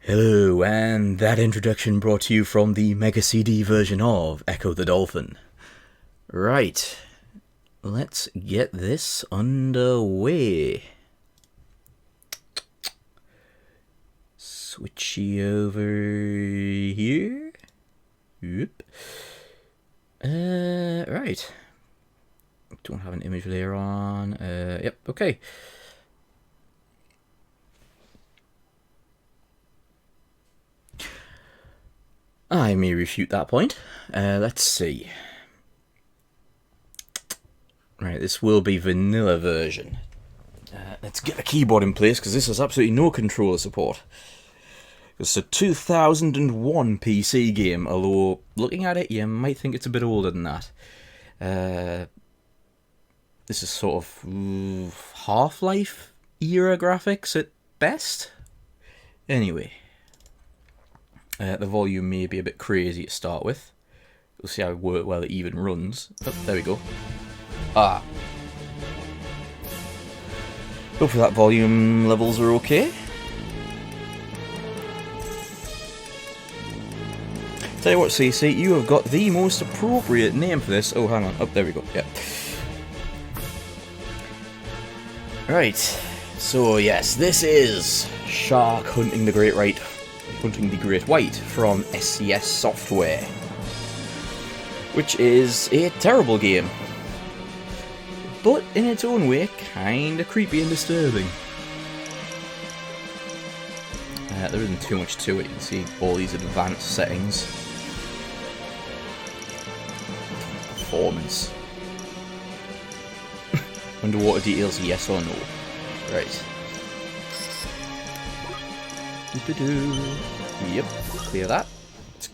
Hello, and that introduction brought to you from the Mega CD version of Echo the Dolphin. Right, let's get this underway. Switchy over here. Yep. Right. Don't have an image layer on. Yep, okay. I may refute that point. Let's see. Right, this will be vanilla version. Let's get the keyboard in place, because this has absolutely no controller support. It's a 2001 PC game, although looking at it, you might think it's a bit older than that. This is sort of Half-Life era graphics at best. Anyway. The volume may be a bit crazy to start with. We'll see how well it even runs. Oh, there we go. Hopefully that volume levels are okay. Tell you what, CC, you have got the most appropriate name for this. Oh, hang on. Oh, there we go. Yeah. Right. So, yes, this is Shark Hunting the Great White from SCS Software, which is a terrible game, but in its own way kinda creepy and disturbing. There isn't too much to it. You can see all these advanced settings. Performance. Underwater details, yes or no? Right. Yep, clear that. Let's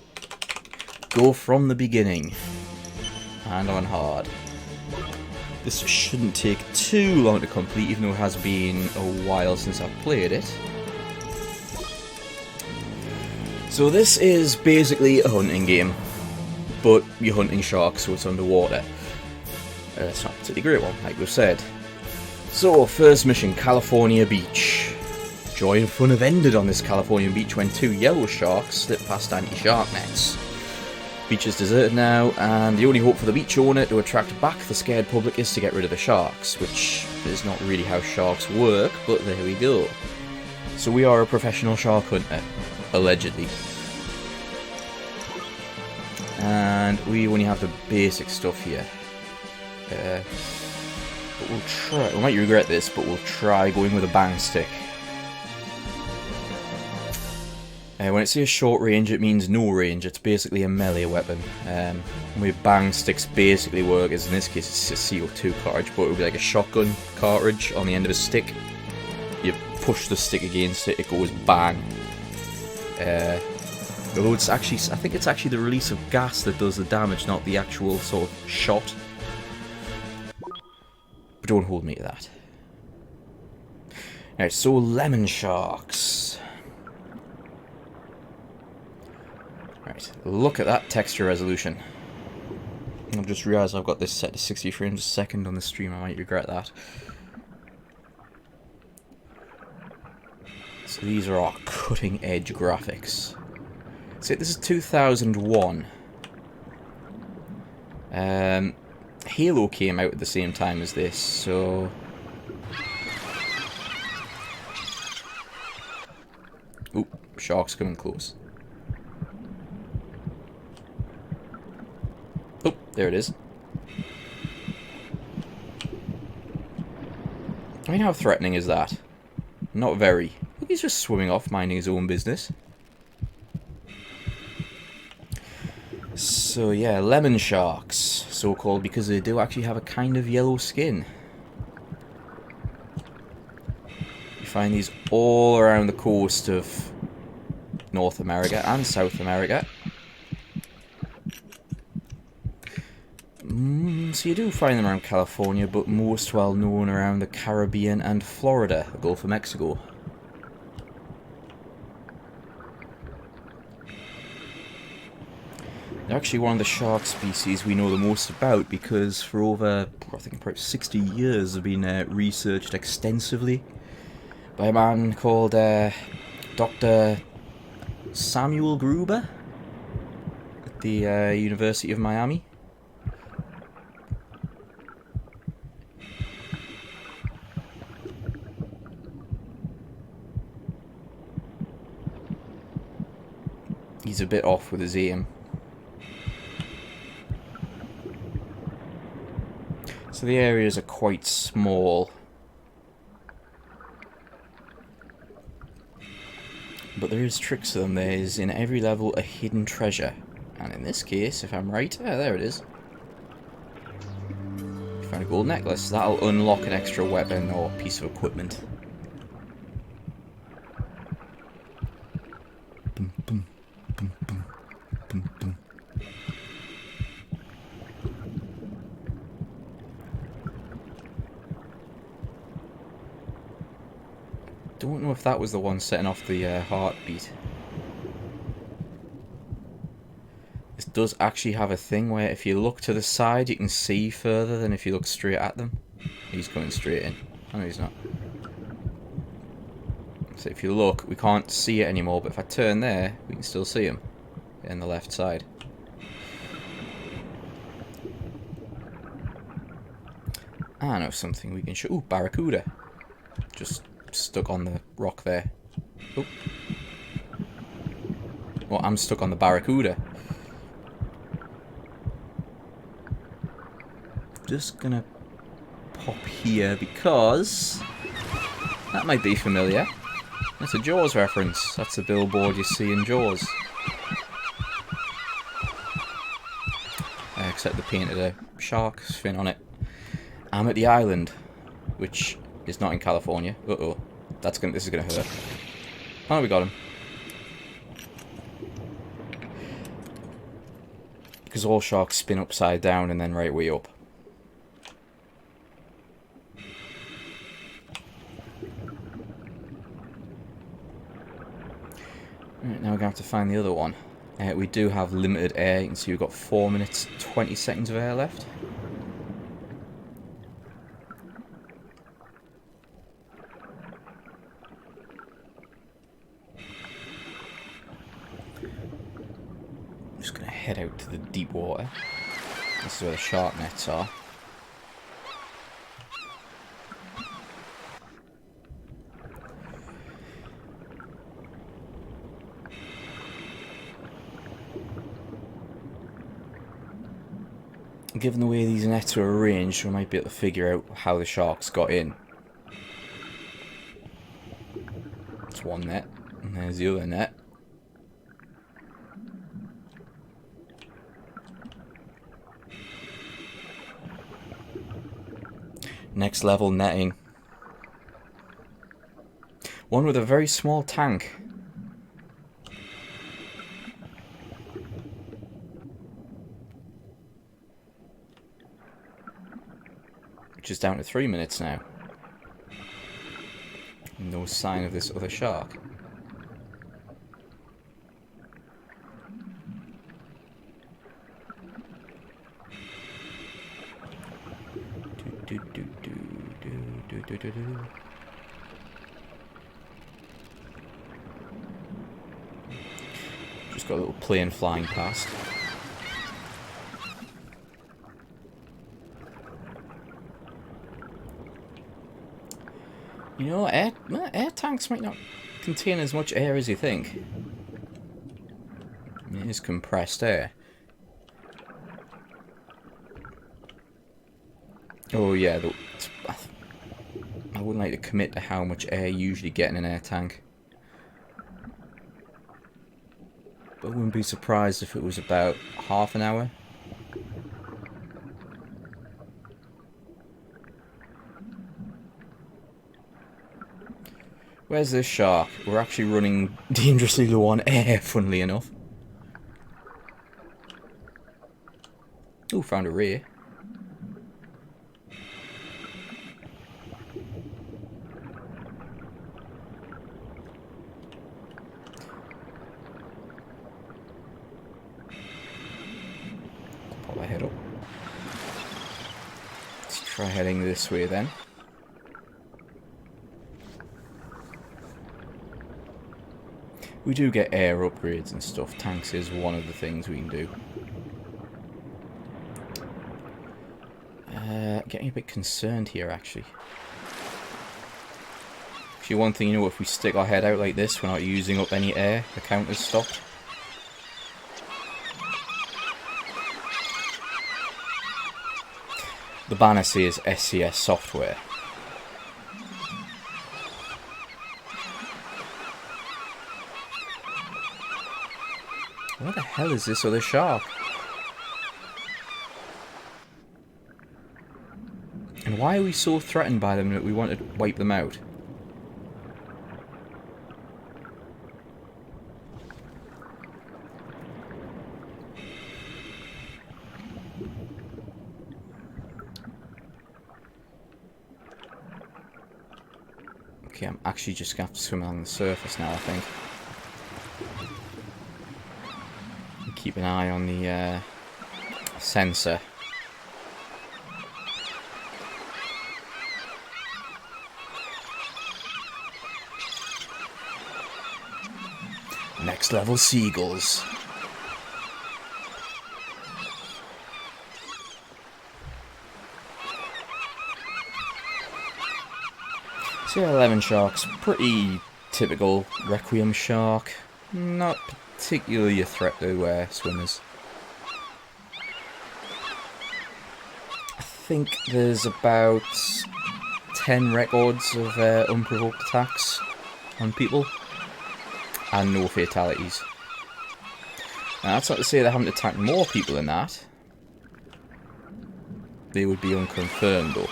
go from the beginning. And on hard. This shouldn't take too long to complete, even though it has been a while since I've played it. So this is basically a hunting game, but you're hunting sharks, so it's underwater. It's not a particularly great one, like we've said. So, first mission, California Beach. Joy and fun have ended on this Californian beach when two yellow sharks slipped past anti-shark nets. Beach is deserted now, and the only hope for the beach owner to attract back the scared public is to get rid of the sharks, which is not really how sharks work, but there we go. So we are a professional shark hunter, allegedly. And we only have the basic stuff here. But we'll try, we might regret this, but we'll try going with a bang stick. When it says short range, it means no range. It's basically a melee weapon. The way bang sticks basically work is, in this case, it's a CO2 cartridge, but it would be like a shotgun cartridge on the end of a stick. You push the stick against it, it goes bang. Although it's actually, I think it's actually the release of gas that does the damage, not the actual sort of shot. But don't hold me to that. Alright, so lemon sharks. Right, look at that texture resolution. I've just realised I've got this set to 60 frames a second on the stream. I might regret that. So these are our cutting edge graphics. So this is 2001. Halo came out at the same time as this, so... Ooh, shark's coming close. Oh, there it is. I mean, how threatening is that? Not very. Look, he's just swimming off, minding his own business. So yeah, lemon sharks, so called because they do actually have a kind of yellow skin. You find these all around the coast of North America and South America. So you do find them around California, but most well known around the Caribbean and Florida, the Gulf of Mexico. They're actually one of the shark species we know the most about, because for over, I think about 60 years they've been researched extensively by a man called Dr. Samuel Gruber at the University of Miami. He's a bit off with his aim. So the areas are quite small. But there is tricks to them. There is in every level a hidden treasure. And in this case, if I'm right, there it is. You found a gold necklace. That'll unlock an extra weapon or piece of equipment. Boom, boom, boom, boom, boom, boom. Don't know if that was the one setting off the heartbeat. This does actually have a thing where if you look to the side you can see further than if you look straight at them. He's coming straight in. Oh no, he's not. So if you look, we can't see it anymore, but if I turn there, we can still see him in the left side. I know something we can show. Ooh, barracuda. Just stuck on the rock there. Oh. Well, I'm stuck on the barracuda. Just gonna pop here because that might be familiar. That's a Jaws reference. That's the billboard you see in Jaws. Except they painted a shark's fin on it. I'm at the island, which is not in California. Uh-oh. This is gonna hurt. Oh, we got him. Because all sharks spin upside down and then right way up. Right, now we're going to have to find the other one. We do have limited air. You can see we've got 4 minutes 20 seconds of air left. I'm just going to head out to the deep water. This is where the shark nets are. Given the way these nets are arranged, we might be able to figure out how the sharks got in. That's one net, and there's the other net. Next level netting. One with a very small tank. Which is down to 3 minutes now. No sign of this other shark. Just got a little plane flying past. You know, air tanks might not contain as much air as you think. It is compressed air. Oh yeah, I wouldn't like to commit to how much air you usually get in an air tank. But I wouldn't be surprised if it was about half an hour. Where's this shark? We're actually running dangerously low on air, funnily enough. Ooh, found a ray. Pop my head up. Let's try heading this way then. We do get air upgrades and stuff. Tanks is one of the things we can do. Getting a bit concerned here, actually. Actually, one thing, you know, if we stick our head out like this, we're not using up any air. The counter's stopped. The banner says SCS software. Where the hell is this other shark? And why are we so threatened by them that we want to wipe them out? Okay, I'm actually just going to have to swim along the surface now, I think. Keep an eye on the sensor. Next level seagulls. CR11 sharks, pretty typical Requiem shark. Not particularly a threat to swimmers. I think there's about 10 records of unprovoked attacks on people. And no fatalities. Now that's not to say they haven't attacked more people than that. They would be unconfirmed though.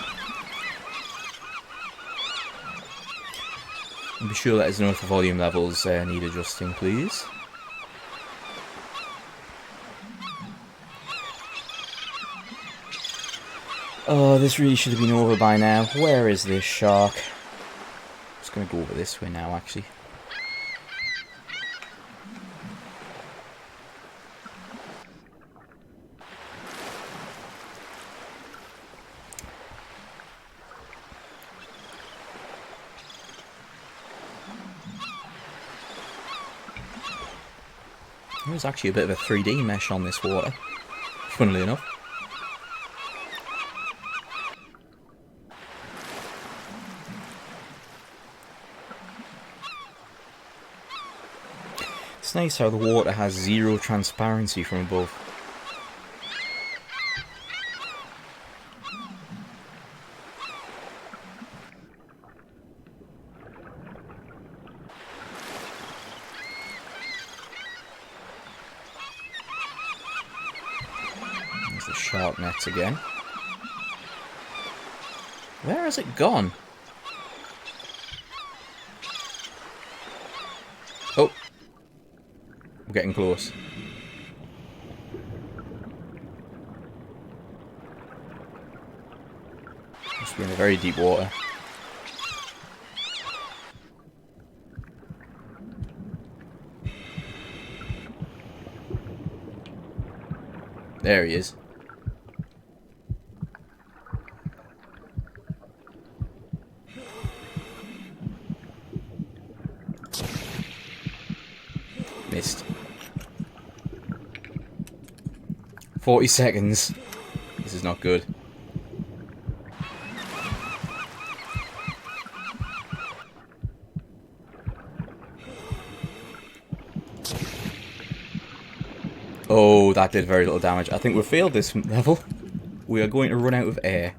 And be sure let us know if the volume levels need adjusting, please. Oh, this really should have been over by now. Where is this shark? I'm just going to go over this way now, actually. There's actually a bit of a 3D mesh on this water, funnily enough. It's nice how the water has zero transparency from above. There's the shark nets again. Where has it gone? Oh! I'm getting close. Must be in a very deep water. There he is. Missed. 40 seconds. This is not good. Oh, that did very little damage. I think we've failed this level. We are going to run out of air.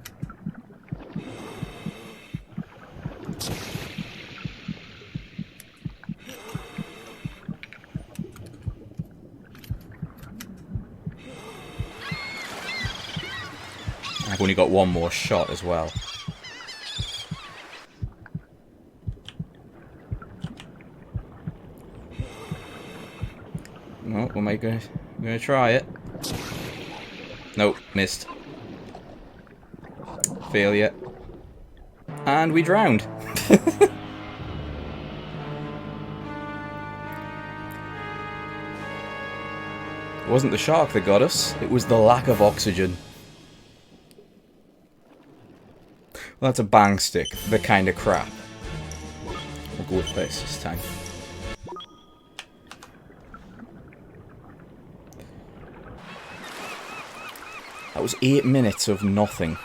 I've only got one more shot as well. No, am I gonna try it? Nope, missed. Failure. And we drowned. It wasn't the shark that got us, it was the lack of oxygen. Well, that's a bang stick, the kind of crap. We'll go with this time. That was 8 minutes of nothing.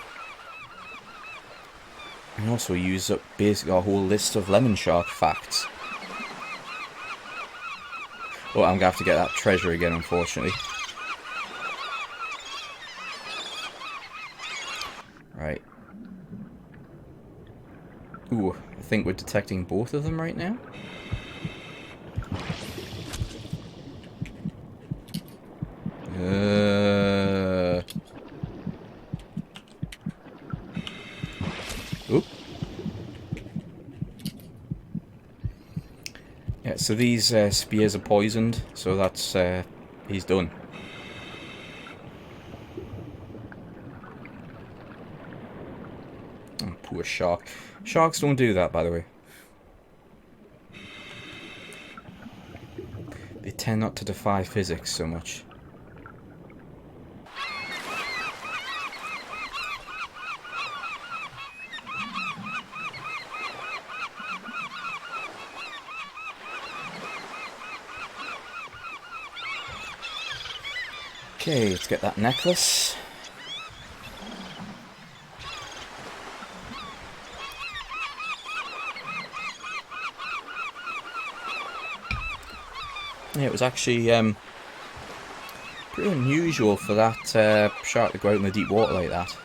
And also used up basically our whole list of lemon shark facts. Oh, I'm going to have to get that treasure again, unfortunately. Right. Ooh, I think we're detecting both of them right now. Oop. Yeah, so these spears are poisoned, so that's he's done. Oh, poor shark. Sharks don't do that, by the way. They tend not to defy physics so much. Okay, let's get that necklace. Yeah, it was actually pretty unusual for that shark to go out in the deep water like that.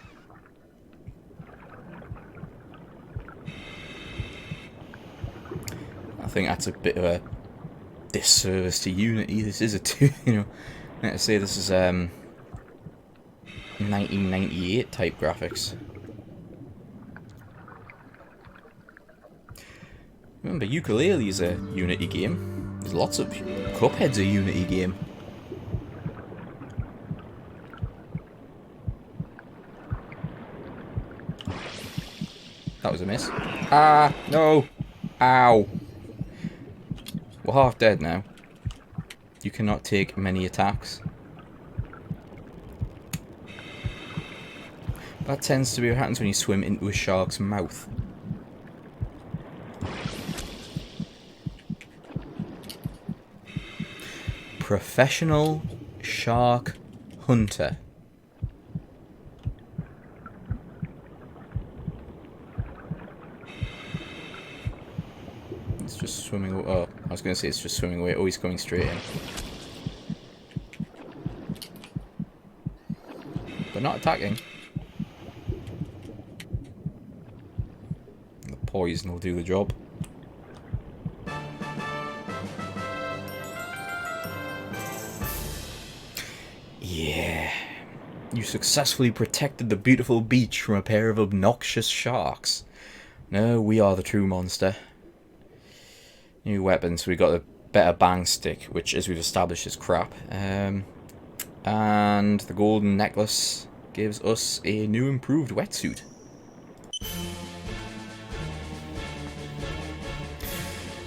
I think that's a bit of a disservice to Unity. This is a like I say, this is 1998 type graphics. Remember, Ukulele is a Unity game. There's lots of Cuphead's a Unity game. That was a miss. Ah, no! Ow! We're half dead now. You cannot take many attacks. That tends to be what happens when you swim into a shark's mouth. Professional shark hunter. It's just swimming away. Oh, I was going to say it's just swimming away. Oh, he's coming straight in. But not attacking. The poison will do the job. Yeah. You successfully protected the beautiful beach from a pair of obnoxious sharks. No, we are the true monster. New weapons. We got a better bang stick, which, as we've established, is crap. And the golden necklace gives us a new improved wetsuit.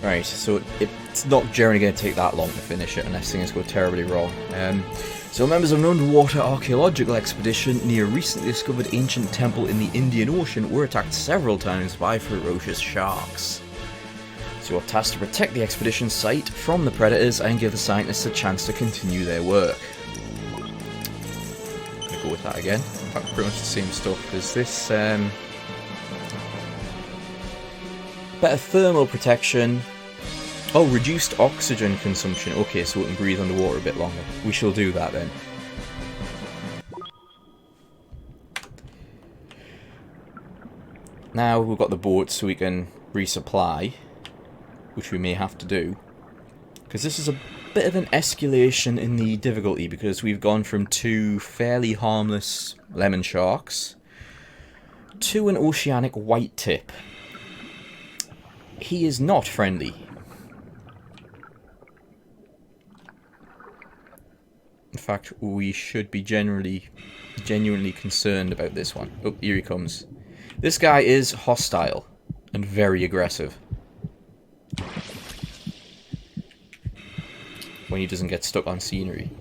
Right, so it's not generally going to take that long to finish it unless things go terribly wrong. So members of an underwater archaeological expedition near a recently discovered ancient temple in the Indian Ocean were attacked several times by ferocious sharks. So you're tasked to protect the expedition site from the predators and give the scientists a chance to continue their work. I'm going to go with that again. In fact, pretty much the same stuff. There's this better thermal protection. Oh, reduced oxygen consumption. Okay, so we can breathe underwater a bit longer. We shall do that then. Now we've got the boat so we can resupply, which we may have to do. Because this is a bit of an escalation in the difficulty, because we've gone from 2 fairly harmless lemon sharks to an oceanic white tip. He is not friendly. In fact, we should be genuinely concerned about this one. Oh, here he comes. This guy is hostile and very aggressive. When he doesn't get stuck on scenery.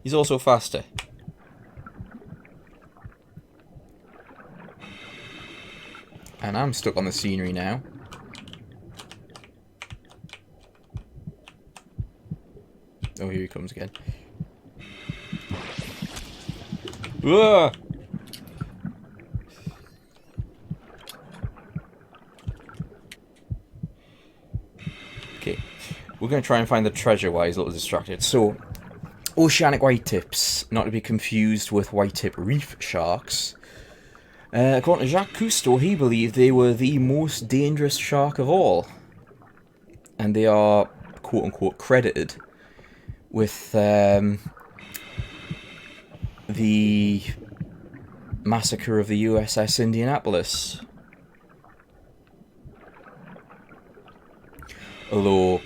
He's also faster. And I'm stuck on the scenery now. Oh, here he comes again. Ah! Okay, we're going to try and find the treasure while he's a little distracted. So, oceanic white tips, not to be confused with white tip reef sharks. According to Jacques Cousteau, he believed they were the most dangerous shark of all. And they are, quote-unquote, credited with the massacre of the USS Indianapolis. Although,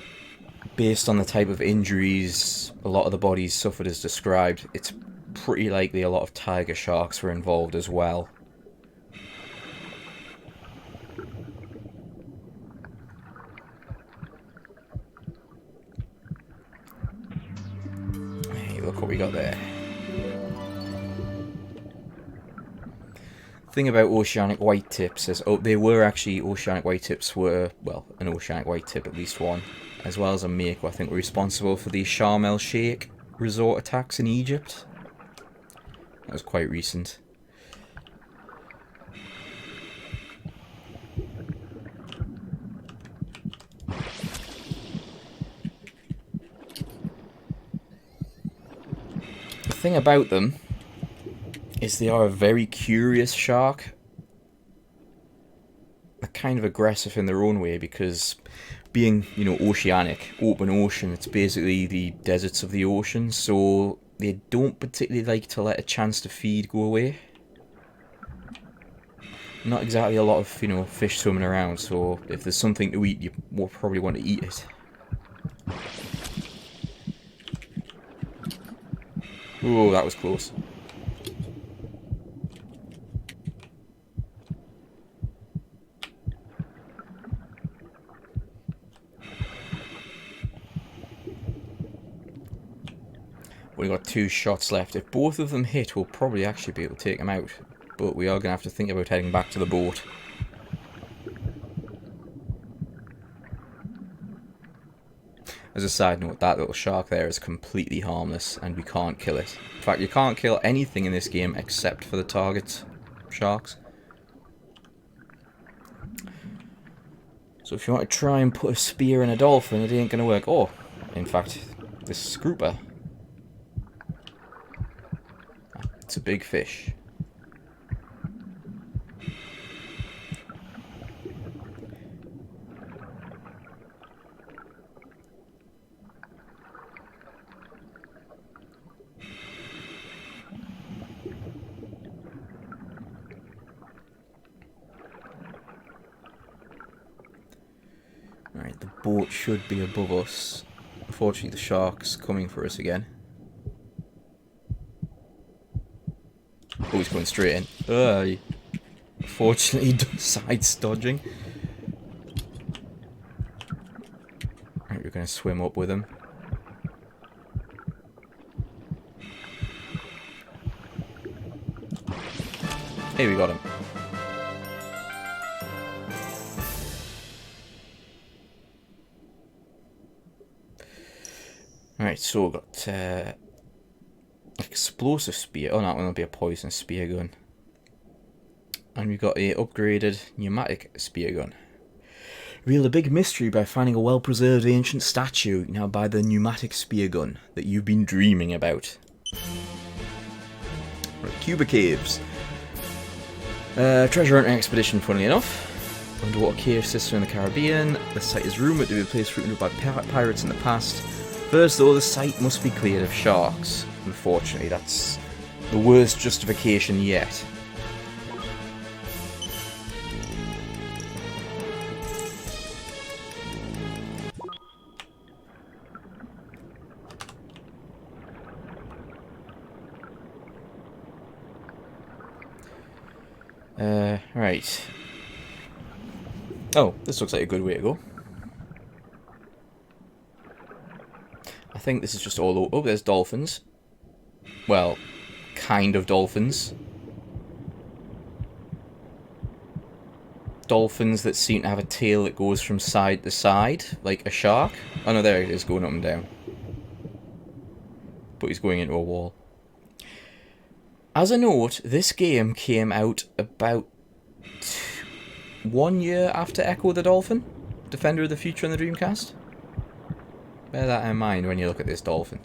based on the type of injuries a lot of the bodies suffered as described, it's pretty likely a lot of tiger sharks were involved as well. Hey, look what we got there. Thing about oceanic white tips is, they were actually, oceanic white tips were, well, an oceanic white tip, at least one, as well as a mako, I think, were responsible for the Sharm el-Sheikh resort attacks in Egypt. That was quite recent. The thing about them is they are a very curious shark. They're kind of aggressive in their own way because being, you know, oceanic, open ocean, it's basically the deserts of the ocean, so they don't particularly like to let a chance to feed go away. Not exactly a lot of, you know, fish swimming around, so if there's something to eat, you will probably want to eat it. Oh, that was close. We've got 2 shots left. If both of them hit, we'll probably actually be able to take them out. But we are going to have to think about heading back to the boat. As a side note, that little shark there is completely harmless and we can't kill it. In fact, you can't kill anything in this game except for the target sharks. So if you want to try and put a spear in a dolphin, it ain't going to work. Oh, in fact, this grouper. It's a big fish. Alright, the boat should be above us. Unfortunately, the shark's coming for us again. Oh, he's going straight in. Fortunately, side's dodging. Right, we're going to swim up with him. Hey, we got him. Alright, so we've got explosive spear. Oh, no, that'll be a poison spear gun. And we've got a upgraded pneumatic spear gun. Reveal a big mystery by finding a well-preserved ancient statue, now by the pneumatic spear gun that you've been dreaming about. Right, Cuba Caves. Treasure hunting expedition, funnily enough. Underwater cave system in the Caribbean. The site is rumoured to be a place frequented by pirates in the past. First, though, the site must be cleared of sharks. Unfortunately, that's the worst justification yet. Right. Oh, this looks like a good way to go. I think this is just all over. Oh, there's dolphins. Well, kind of dolphins. Dolphins that seem to have a tail that goes from side to side, like a shark. Oh no, there it is, going up and down. But he's going into a wall. As a note, this game came out about 1 year after Echo the Dolphin, Defender of the Future on the Dreamcast. Bear that in mind when you look at this dolphin.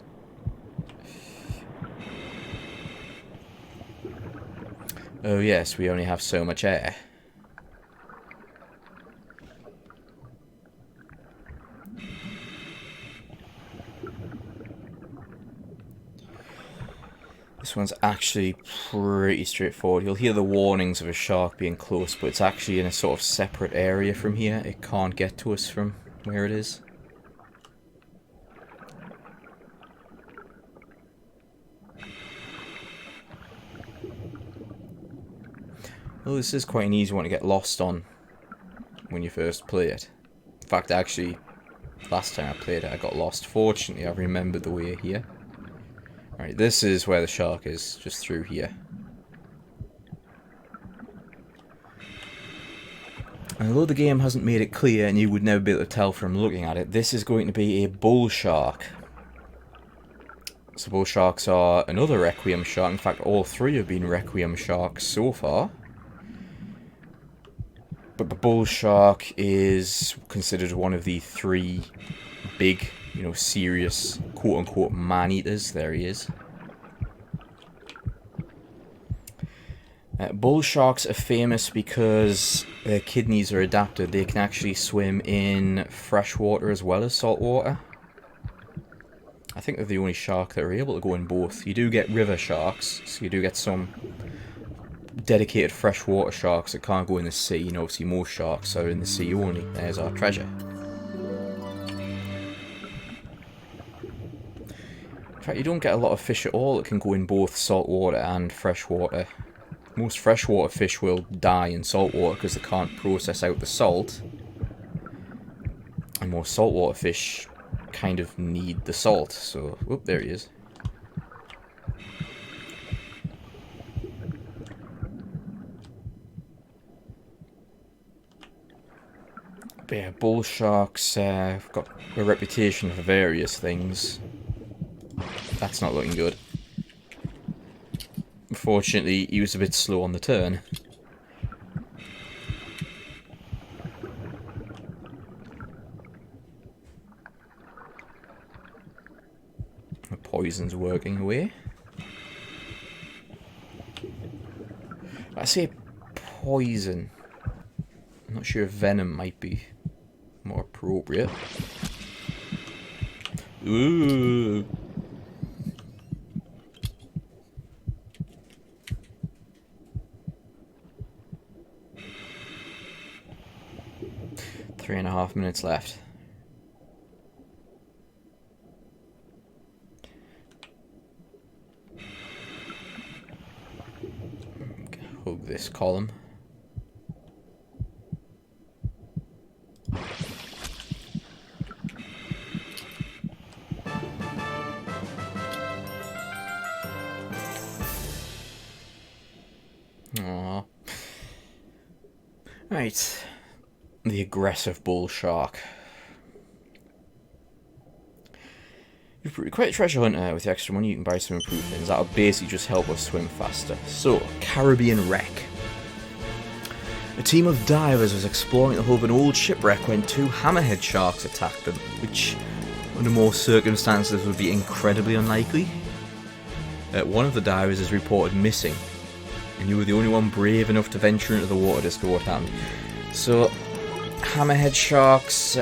Oh yes, we only have so much air. This one's actually pretty straightforward. You'll hear the warnings of a shark being close, but it's actually in a sort of separate area from here. It can't get to us from where it is. Well, this is quite an easy one to get lost on when you first play it. In fact, actually, last time I played it, I got lost. Fortunately, I remembered the way here. Right, this is where the shark is, just through here. And although the game hasn't made it clear, and you would never be able to tell from looking at it, this is going to be a bull shark. So bull sharks are another requiem shark. In fact, all three have been requiem sharks so far. But the bull shark is considered one of the three big, serious, quote-unquote, man-eaters. There he is. Bull sharks are famous because their kidneys are adapted. They can actually swim in fresh water as well as salt water. I think they're the only shark that are able to go in both. You do get river sharks, so you do get some dedicated freshwater sharks that can't go in the sea. Obviously most sharks are in the sea only. There's our treasure. In fact, you don't get a lot of fish at all that can go in both saltwater and freshwater. Most freshwater fish will die in saltwater because they can't process out the salt. And most saltwater fish kind of need the salt. So, whoop, there he is. But yeah, bull sharks have got a reputation for various things. That's not looking good. Unfortunately, he was a bit slow on the turn. The poison's working away. I say poison. I'm not sure if venom might be more appropriate. Ooh. Three and a half minutes left. Hug this column. Aww. Right. The aggressive bull shark. If you're quite a treasure hunter with the extra money, you can buy some improved things. That'll basically just help us swim faster. So, Caribbean wreck. A team of divers was exploring the hull of an old shipwreck when two hammerhead sharks attacked them, which, under most circumstances, would be incredibly unlikely. One of the divers is reported missing, and you were the only one brave enough to venture into the water to discover what happened. So, hammerhead sharks,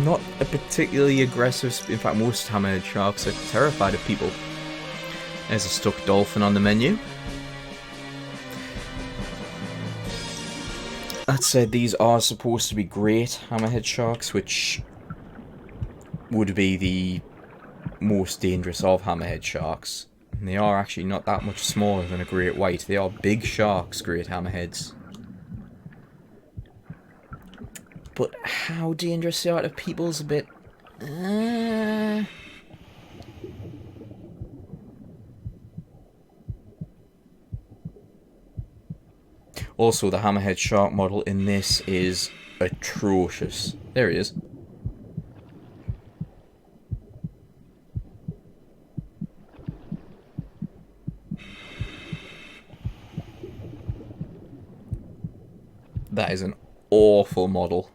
not a particularly aggressive. In fact, most hammerhead sharks are terrified of people. There's a stuck dolphin on the menu. That said, these are supposed to be great hammerhead sharks, which would be the most dangerous of hammerhead sharks. And they are actually not that much smaller than a great white. They are big sharks, great hammerheads. But how dangerous they are to people is a bit... Also, the hammerhead shark model in this is atrocious. There he is. That is an awful model.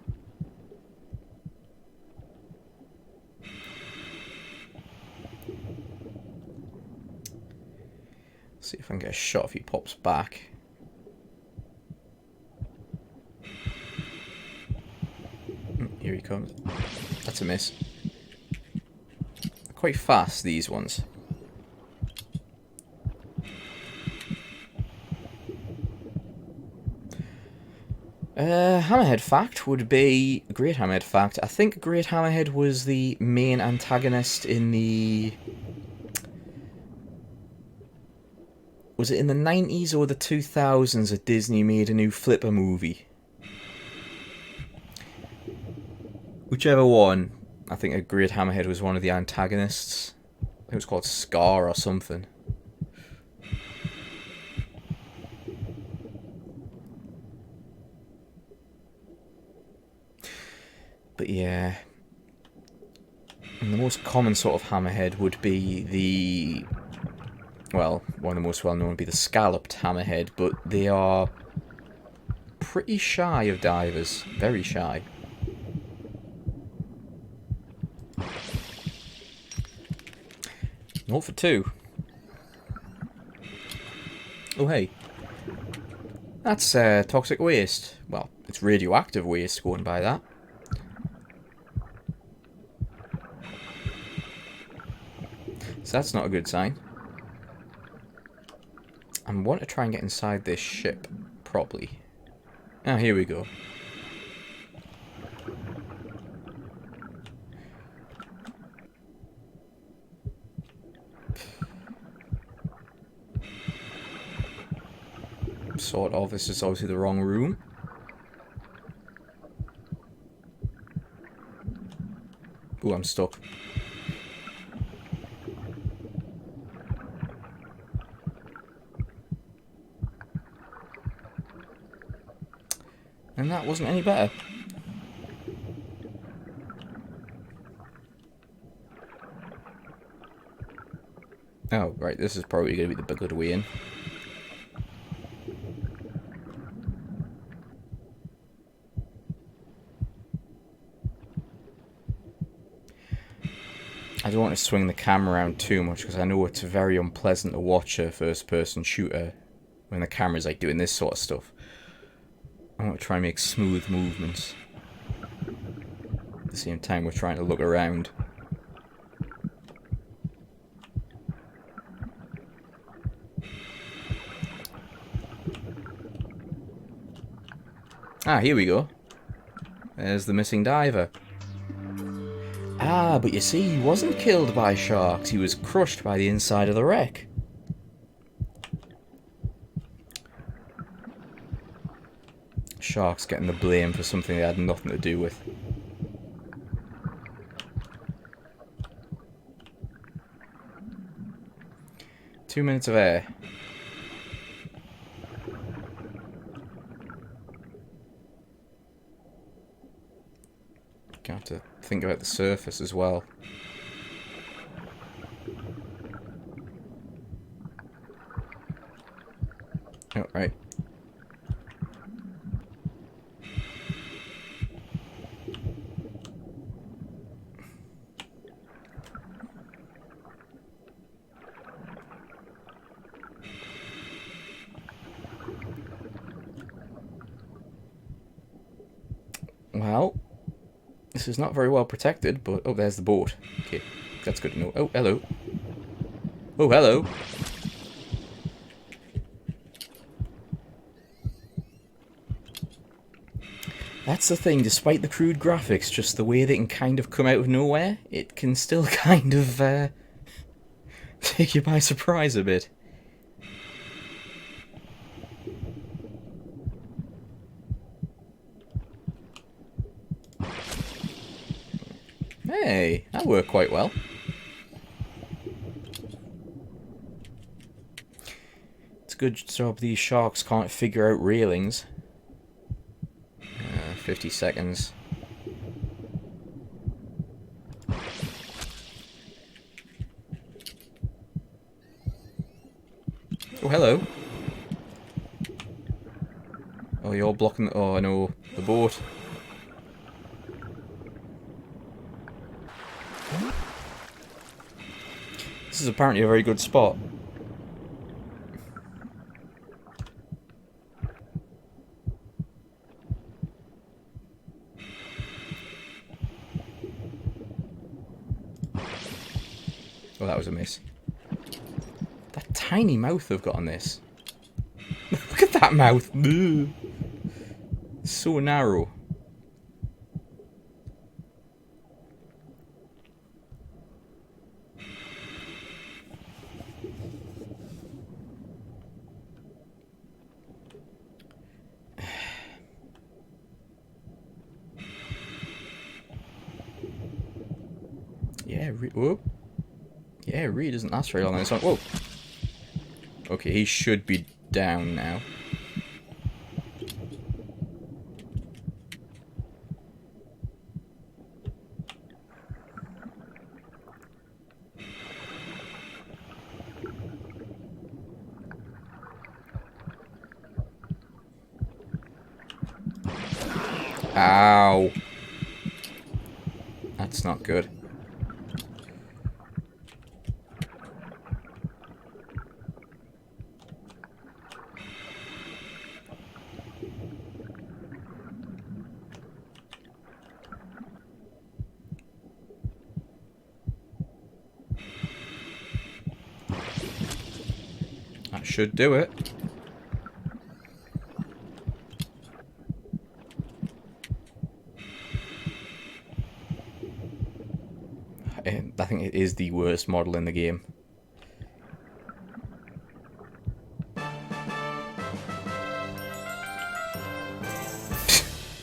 See if I can get a shot if he pops back. Here he comes. That's a miss. Quite fast, these ones. Hammerhead fact would be... Great Hammerhead fact. I think Great Hammerhead was the main antagonist in the... Was it in the 90s or the 2000s that Disney made a new Flipper movie? Whichever one. I think a Great Hammerhead was one of the antagonists. I think it was called Scar or something. But yeah. And the most common sort of hammerhead would be the... Well, one of the most well-known would be the scalloped hammerhead, but they are pretty shy of divers. Very shy. 0 for 2. Oh, hey. That's toxic waste. Well, it's radioactive waste going by that. So that's not a good sign. I want to try and get inside this ship properly. Ah, here we go. Sort of. This is obviously the wrong room. Ooh, I'm stuck. And that wasn't any better. Oh, right, this is probably going to be the good way in. I don't want to swing the camera around too much because I know it's very unpleasant to watch a first-person shooter when the camera's like doing this sort of stuff. I want to try and make smooth movements. At the same time, we're trying to look around. Ah, here we go. There's the missing diver. Ah, but you see, he wasn't killed by sharks. He was crushed by the inside of the wreck. Sharks getting the blame for something they had nothing to do with. Two minutes of air. Got to think about the surface as well. Oh, right. Well, this is not very well protected, but... Oh, there's the boat. Okay, that's good to know. Oh, hello. Oh, hello. That's the thing, despite the crude graphics, just the way they can kind of come out of nowhere, it can still kind of take you by surprise a bit. Hey, that worked quite well. It's a good job these sharks can't figure out railings. 50 seconds. Oh, hello. Oh, you're blocking... Oh, no. The boat. This is apparently a very good spot. Oh, that was a miss. That tiny mouth they've got on this. Look at that mouth. It's so narrow. Yeah, whoa. Yeah, it really doesn't last very long on this one. Whoa. Okay, he should be down now. Ow. That's not good. That should do it. I think it is the worst model in the game.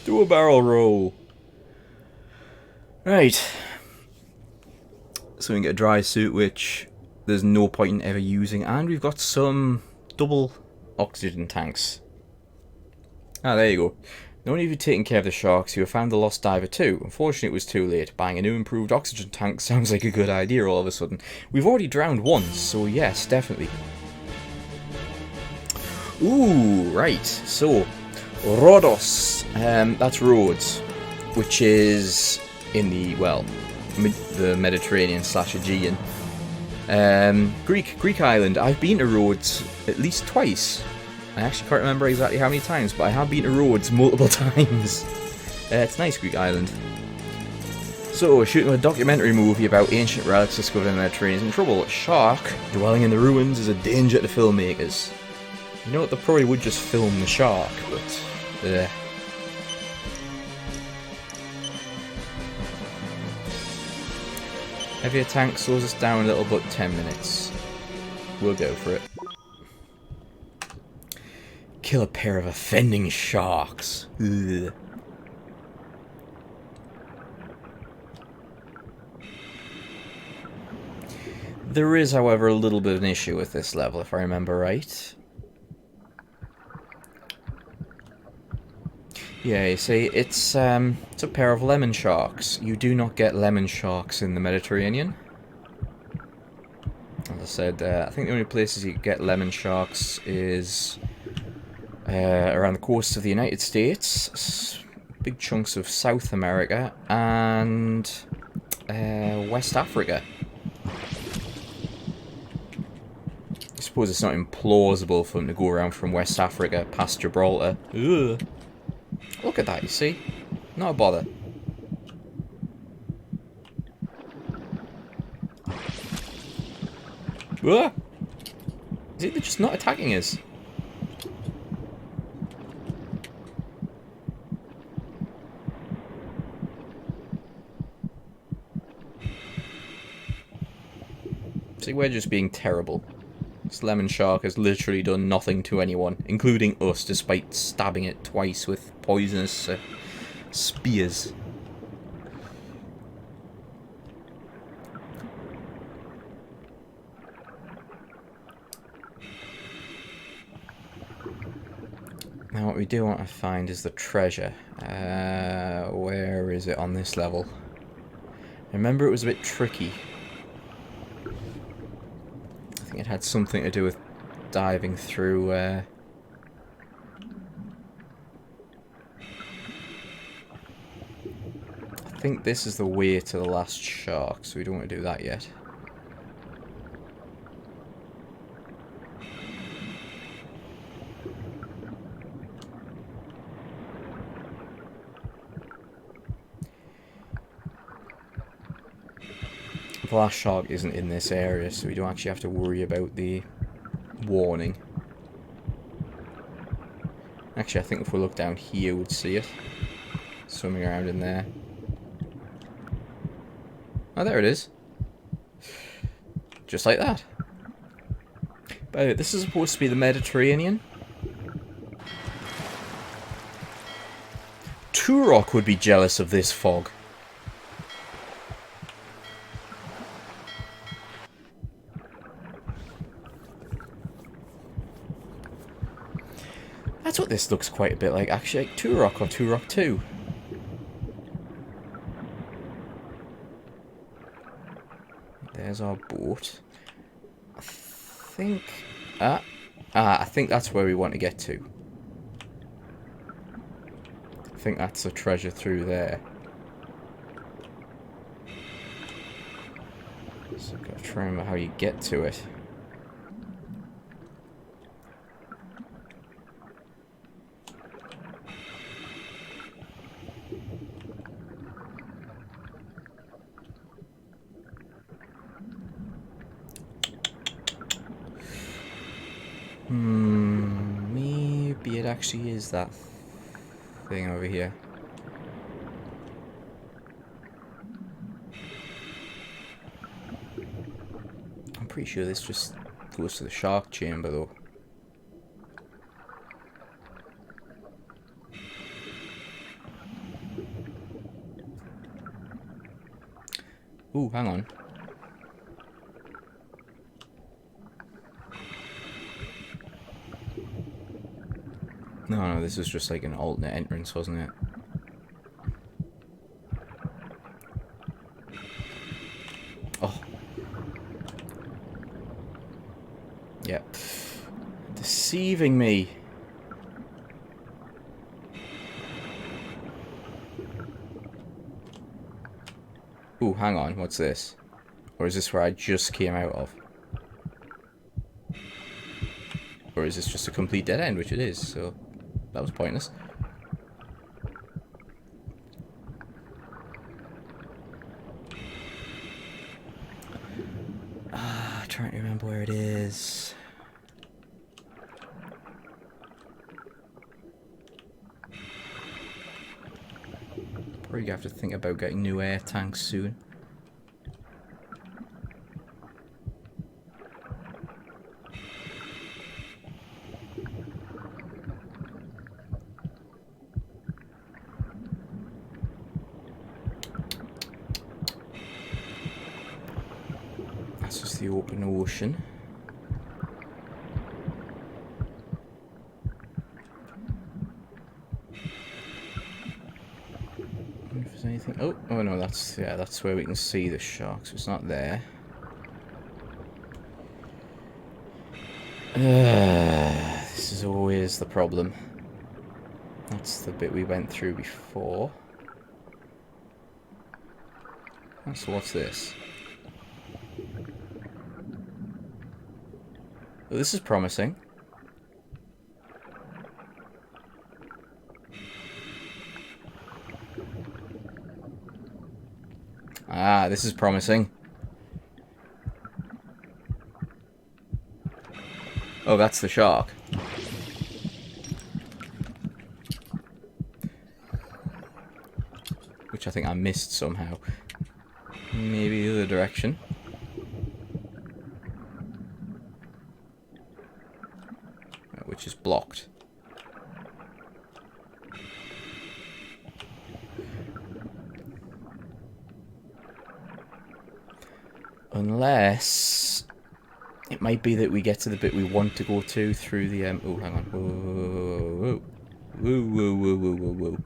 Do a barrel roll. Right. So we can get a dry suit, which there's no point in ever using. And we've got some double oxygen tanks. Ah, there you go. Not only have you taken care of the sharks, you have found the lost diver too. Unfortunately, it was too late. Buying a new improved oxygen tank sounds like a good idea all of a sudden. We've already drowned once, so yes, definitely. Ooh, right. So, Rhodos. That's Rhodes, which is in the, well, the Mediterranean / Aegean. Greek island. I've been to Rhodes at least twice. I actually can't remember exactly how many times, but I have been to Rhodes multiple times. It's a nice Greek island. So, shooting a documentary movie about ancient relics discovered in the Mediterranean is in trouble. Shark dwelling in the ruins is a danger to filmmakers. You know what, they probably would just film the shark, but... Heavier tank slows us down a little, but 10 minutes. We'll go for it. Kill a pair of offending sharks. Ugh. There is, however, a little bit of an issue with this level, if I remember right. Yeah, you see, it's a pair of lemon sharks. You do not get lemon sharks in the Mediterranean. As I said, I think the only places you get lemon sharks is around the coast of the United States, big chunks of South America, and West Africa. I suppose it's not implausible for them to go around from West Africa past Gibraltar. Ugh. Look at that, you see? Not a bother. Ugh. Is it they're just not attacking us? See, we're just being terrible. This lemon shark has literally done nothing to anyone, including us, despite stabbing it twice with poisonous spears. Now what we do want to find is the treasure. Where is it on this level? I remember it was a bit tricky. I think it had something to do with diving through think this is the way to the last shark, so we don't want to do that yet. The last shark isn't in this area, so we don't actually have to worry about the warning. Actually, I think if we look down here, we'd see it. Swimming around in there. Oh, there it is. Just like that. By the way, this is supposed to be the Mediterranean. Turok would be jealous of this fog. That's what this looks quite a bit like, actually, like Turok or Turok 2. There's our boat. I think... I think that's where we want to get to. I think that's the treasure through there. So I've got to try and remember how you get to it. Maybe it actually is that thing over here. I'm pretty sure this just goes to the shark chamber though. Ooh, hang on. No, this is just like an alternate entrance, wasn't it? Oh. Yep. Deceiving me. Ooh, hang on, what's this? Or is this where I just came out of? Or is this just a complete dead end, which it is, so... That was pointless. Trying to remember where it is. Probably gonna have to think about getting new air tanks soon. The open ocean. If there's anything. Oh no, that's where we can see the sharks. It's not there. This is always the problem. That's the bit we went through before. So what's this? Well, this is promising. Ah, this is promising. Oh, that's the shark. Which I think I missed somehow. Maybe the other direction. Which is blocked. Unless it might be that we get to the bit we want to go to through the oh, hang on. Whoa, whoa, whoa, whoa, whoa, whoa, whoa.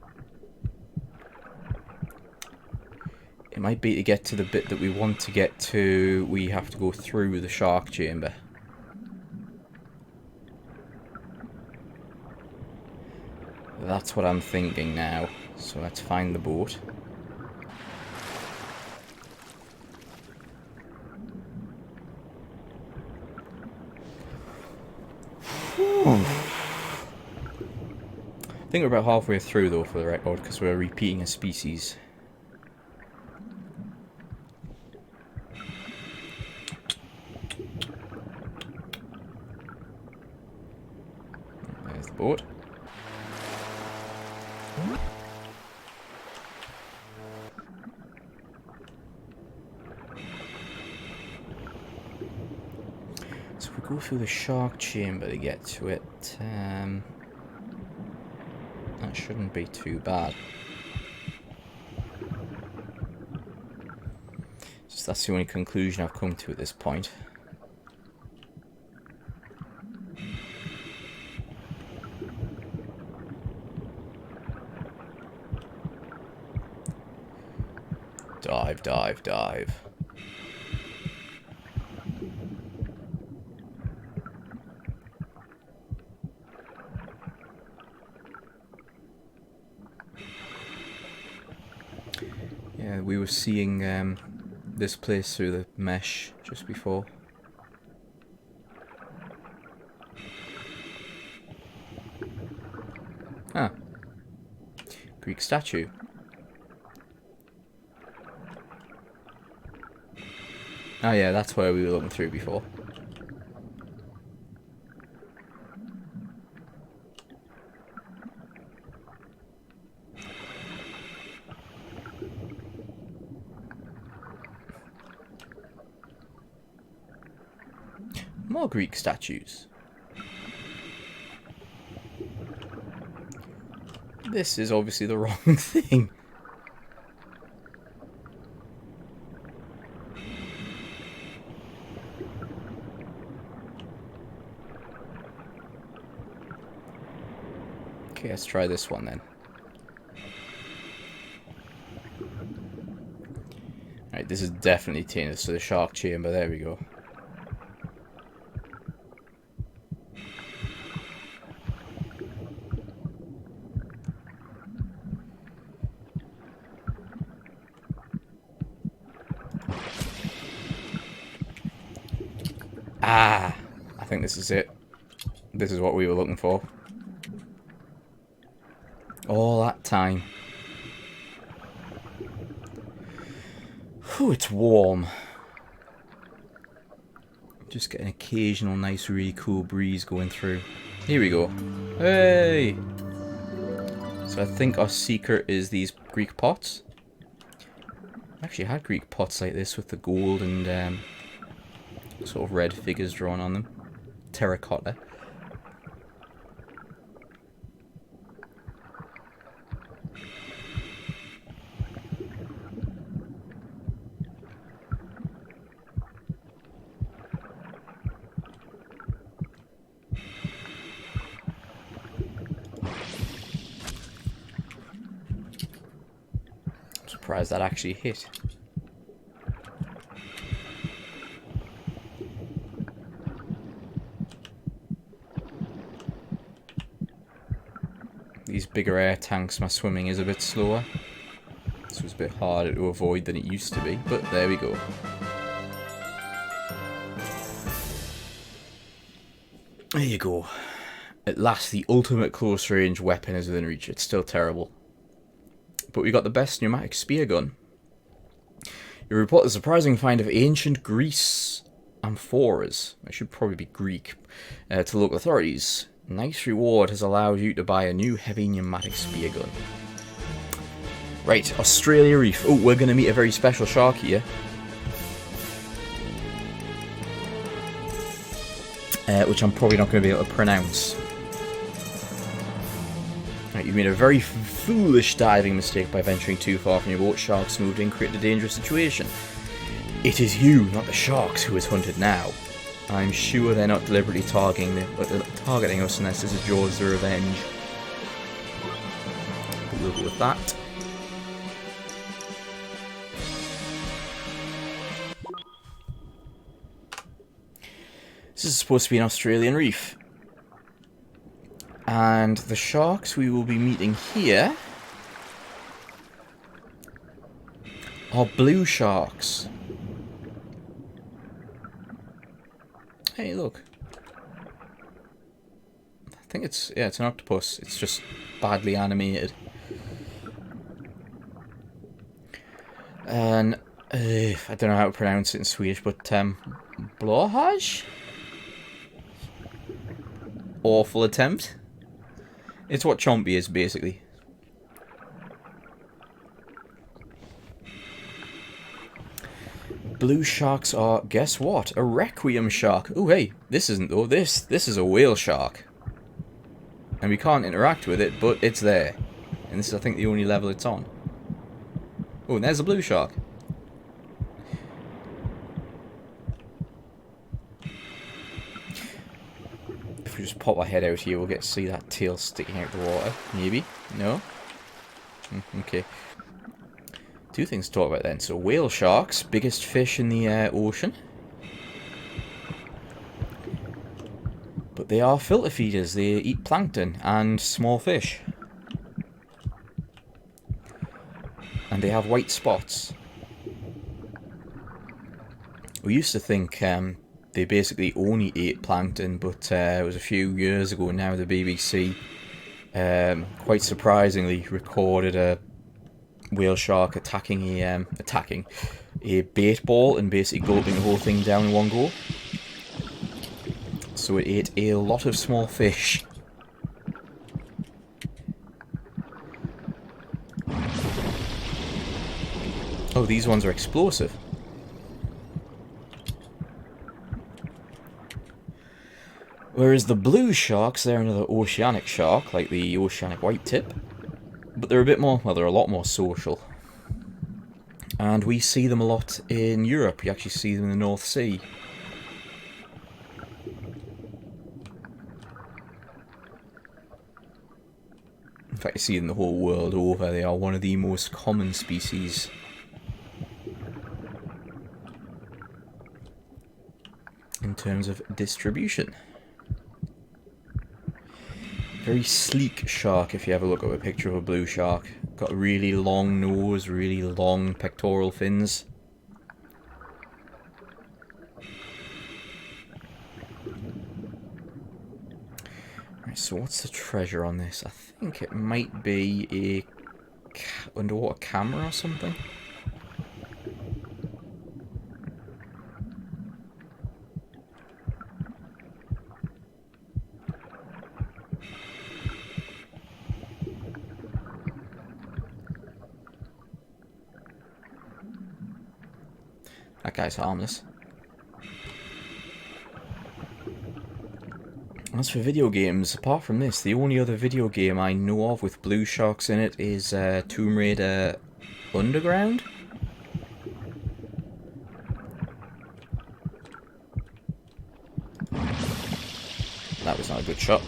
It might be to get to the bit that we want to get to, we have to go through the shark chamber. That's what I'm thinking now. So let's find the boat. Whew. I think we're about halfway through though, for the record, because we're repeating a species. There's the boat. So we go through the shark chamber to get to it. That shouldn't be too bad. So that's the only conclusion I've come to at this point. Dive, dive, dive. Yeah, we were seeing this place through the mesh just before. Ah. Greek statue. Oh yeah, that's where we were looking through before. More Greek statues. This is obviously the wrong thing. Okay, let's try this one then. Alright, this is definitely taking us to the shark chamber. There we go. Ah! I think this is it. This is what we were looking for. All that time. Whew, it's warm. Just get an occasional nice, really cool breeze going through. Here we go. Hey! So I think our secret is these Greek pots. I actually had Greek pots like this with the gold and sort of red figures drawn on them. Terracotta. I'm surprised that actually hit. These bigger air tanks, my swimming is a bit slower. This was a bit harder to avoid than it used to be, but there we go. There you go. At last, the ultimate close range weapon is within reach. It's still terrible. But we got the best pneumatic spear gun. You report the surprising find of ancient Greece amphoras. It should probably be Greek. To local authorities. Nice reward has allowed you to buy a new heavy pneumatic spear gun. Right, Australia Reef. Oh, we're going to meet a very special shark here. Which I'm probably not going to be able to pronounce. Right, you've made a very foolish diving mistake by venturing too far from your boat. Sharks moved in, created a dangerous situation. It is you, not the sharks, who is hunted now. I'm sure they're not deliberately targeting us unless this is Jaws the Revenge. We'll go with that. This is supposed to be an Australian reef. And the sharks we will be meeting here are blue sharks. Hey, look. think it's, yeah, it's an octopus. It's just badly animated. And I don't know how to pronounce it in Swedish, but blowhaj? Awful attempt. It's what Chompy is, basically. Blue sharks are, guess what? A requiem shark. Oh, hey, this isn't though. This is a whale shark. And we can't interact with it, but it's there. And this is, I think, the only level it's on. Oh, and there's a blue shark. If we just pop our head out here, we'll get to see that tail sticking out the water. Maybe? No? Okay. Two things to talk about then. So, whale sharks, biggest fish in the ocean. But they are filter feeders. They eat plankton and small fish. And they have white spots. We used to think they basically only ate plankton, but it was a few years ago now the BBC, quite surprisingly, recorded a whale shark attacking a bait ball and basically gulping the whole thing down in one go. So it ate a lot of small fish. Oh, these ones are explosive. Whereas the blue sharks, they're another oceanic shark, like the oceanic white tip. But they're a bit more, well, they're a lot more social. And we see them a lot in Europe. You actually see them in the North Sea. In fact, you see them the whole world over. They are one of the most common species. In terms of distribution. Very sleek shark if you ever look at a picture of a blue shark. Got a really long nose, really long pectoral fins. Right, so what's the treasure on this? I think it might be a underwater camera or something. That guy's harmless. As for video games, apart from this, the only other video game I know of with blue sharks in it is Tomb Raider Underground. That was not a good shot.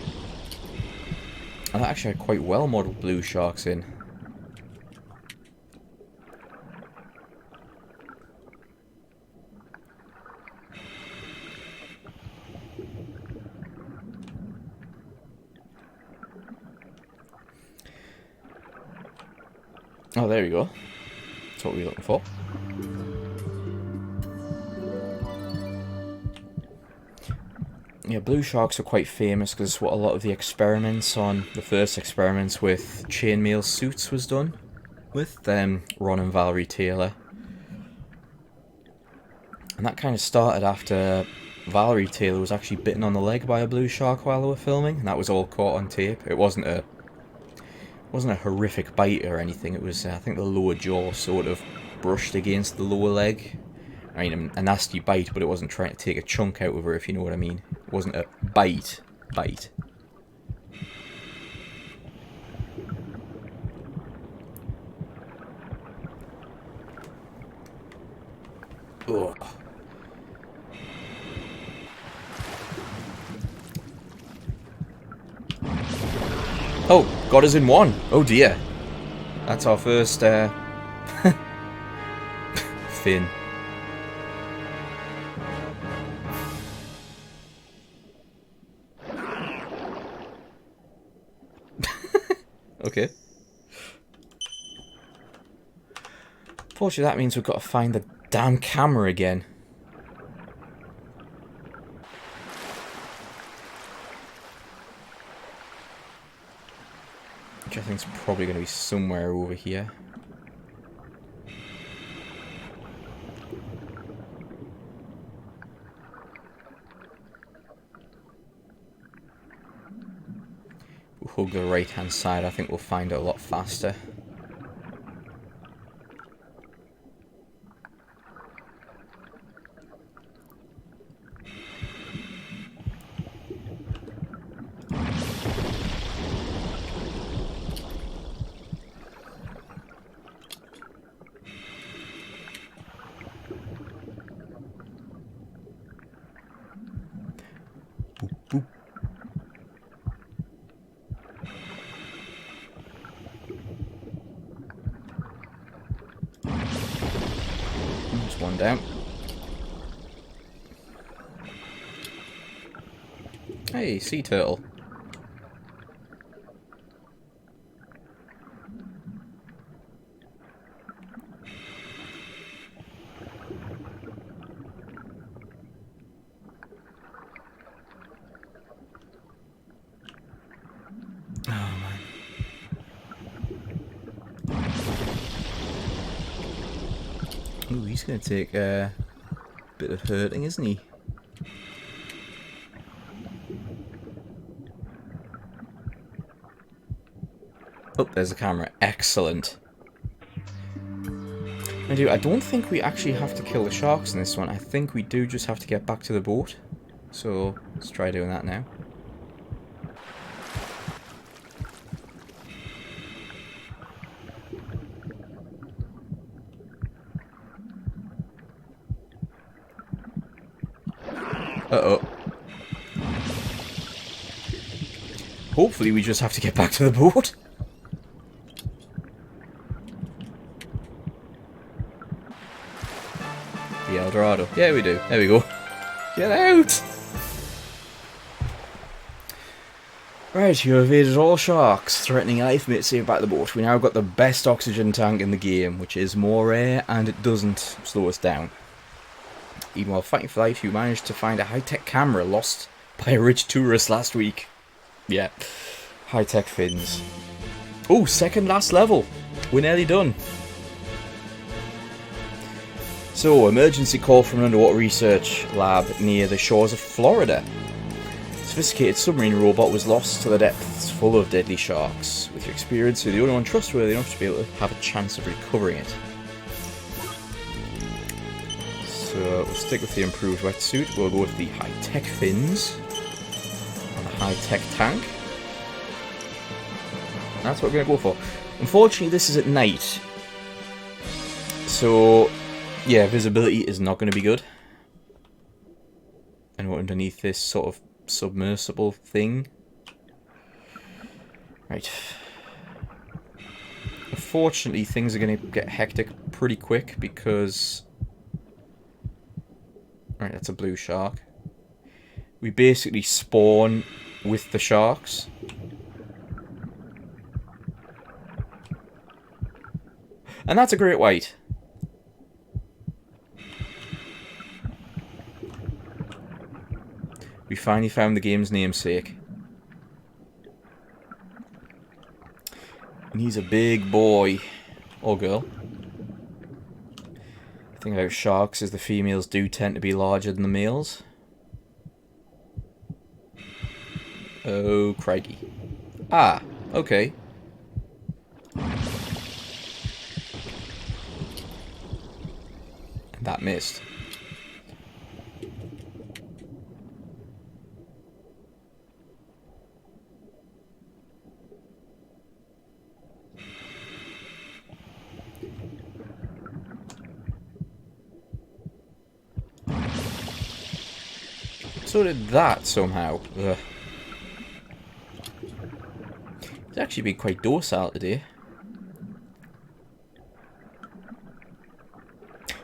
And that actually had quite well modelled blue sharks in. Oh, there we go. That's what we were looking for. Yeah, blue sharks are quite famous because it's what a lot of the experiments on, the first experiments with chainmail suits was done with Ron and Valerie Taylor. And that kind of started after Valerie Taylor was actually bitten on the leg by a blue shark while they were filming, and that was all caught on tape. It wasn't a horrific bite or anything. It was, I think, the lower jaw sort of brushed against the lower leg. I mean, a nasty bite, but it wasn't trying to take a chunk out of her, if you know what I mean. It wasn't a bite. Ugh. Oh, got us in one. Oh dear. That's our first, fin. Okay. Fortunately, that means we've got to find the damn camera again. which I think is probably going to be somewhere over here. We'll hug the right hand side, I think we'll find it a lot faster. Boop, boop. There's one down. Hey, sea turtle. Oh man. Ooh, he's gonna take a bit of hurting, isn't he? Oh, there's a camera. Excellent. I don't think we actually have to kill the sharks in this one. I think we do just have to get back to the boat. So, let's try doing that now. Uh-oh. Hopefully we just have to get back to the boat. The El Dorado. Yeah, we do. There we go. Get out! Right, you evaded all sharks, threatening life, mate, saved back the boat. We now got the best oxygen tank in the game, which is more air, and it doesn't slow us down. Even while fighting for life, you managed to find a high-tech camera lost by a rich tourist last week. Yeah, high-tech fins. Oh, second last level. We're nearly done. So, emergency call from an underwater research lab near the shores of Florida. A sophisticated submarine robot was lost to the depths full of deadly sharks. With your experience, you're the only one trustworthy enough to be able to have a chance of recovering it. So, we'll stick with the improved wetsuit. We'll go with the high-tech fins and the high-tech tank. That's what we're going to go for. Unfortunately, this is at night. So, yeah, visibility is not going to be good. And we're underneath this sort of submersible thing. Right. Unfortunately, things are going to get hectic pretty quick because... Right, that's a blue shark. We basically spawn with the sharks. And that's a great white. We finally found the game's namesake. And he's a big boy. Or girl. The thing about sharks is the females do tend to be larger than the males. Oh, crikey. Ah, okay. And that missed. So did that somehow. Ugh. He's actually been quite docile today.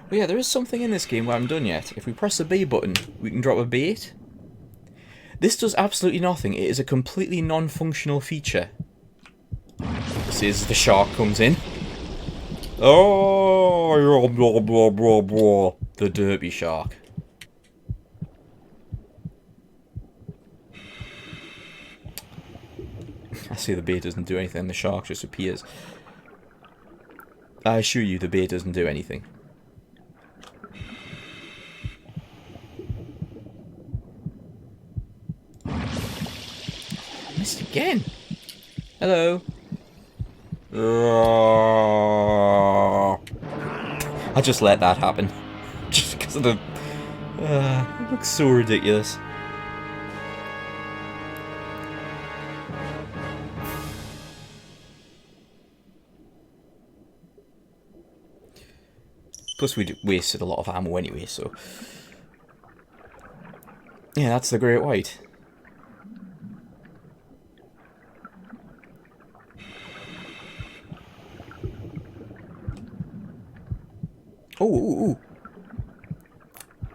But yeah, there is something in this game where I haven't done yet. If we press the B button, we can drop a bait. This does absolutely nothing. It is a completely non-functional feature. This is the shark comes in. Oh, blah, blah, blah, blah. The derpy shark. I say the bait doesn't do anything, the shark just appears. I assure you the bait doesn't do anything. I missed again. Hello. I just let that happen. Just because of the... it looks so ridiculous. Plus we wasted a lot of ammo anyway, so... Yeah, that's the great white. Oh, ooh, ooh.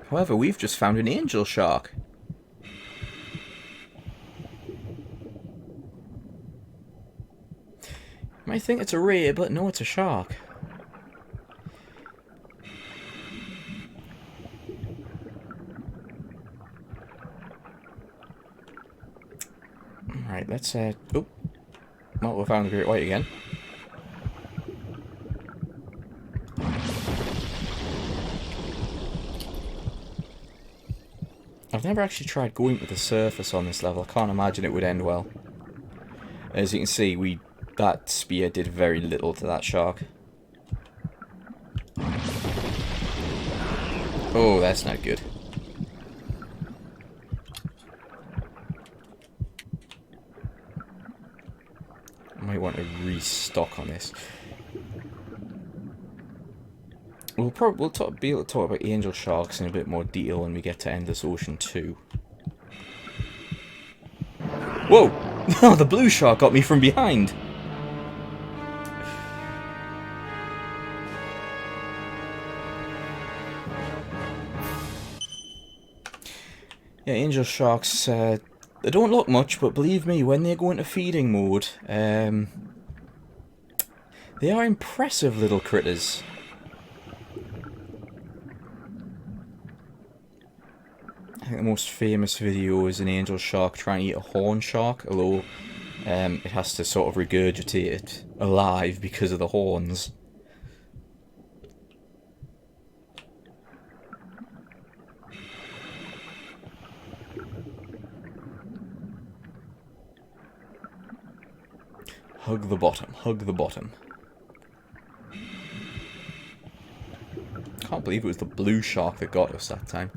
However, we've just found an angel shark. You might think it's a ray, but no, it's a shark. Alright, let's, oh. Well, we found the great white again. I've never actually tried going to the surface on this level. I can't imagine it would end well. As you can see, that spear did very little to that shark. Oh, that's not good. I might want to restock on this. We'll be able to talk about angel sharks in a bit more detail when we get to Endless Ocean 2. Whoa! Oh, the blue shark got me from behind! Yeah, angel sharks, they don't look much, but believe me, when they go into feeding mode, they are impressive little critters. I think the most famous video is an angel shark trying to eat a horn shark, although it has to sort of regurgitate it alive because of the horns. Hug the bottom, hug the bottom. Can't believe it was the blue shark that got us that time.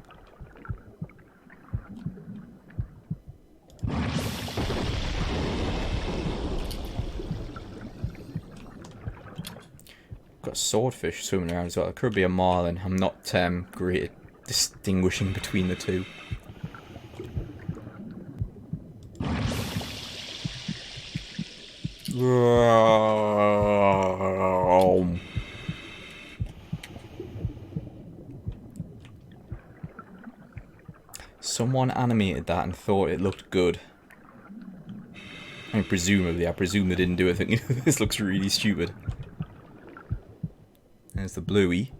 Got a swordfish swimming around as well. It could be a marlin. I'm not great at distinguishing between the two. Someone animated that and thought it looked good. I mean, presumably. I presume they didn't do it thinking this looks really stupid. There's the bluey.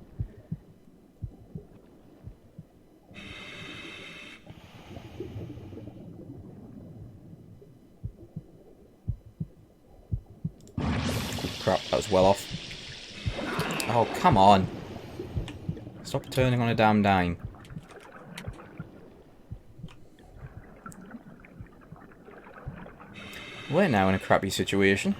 Crap, that was well off. Oh, come on. Stop turning on a damn dime. We're now in a crappy situation.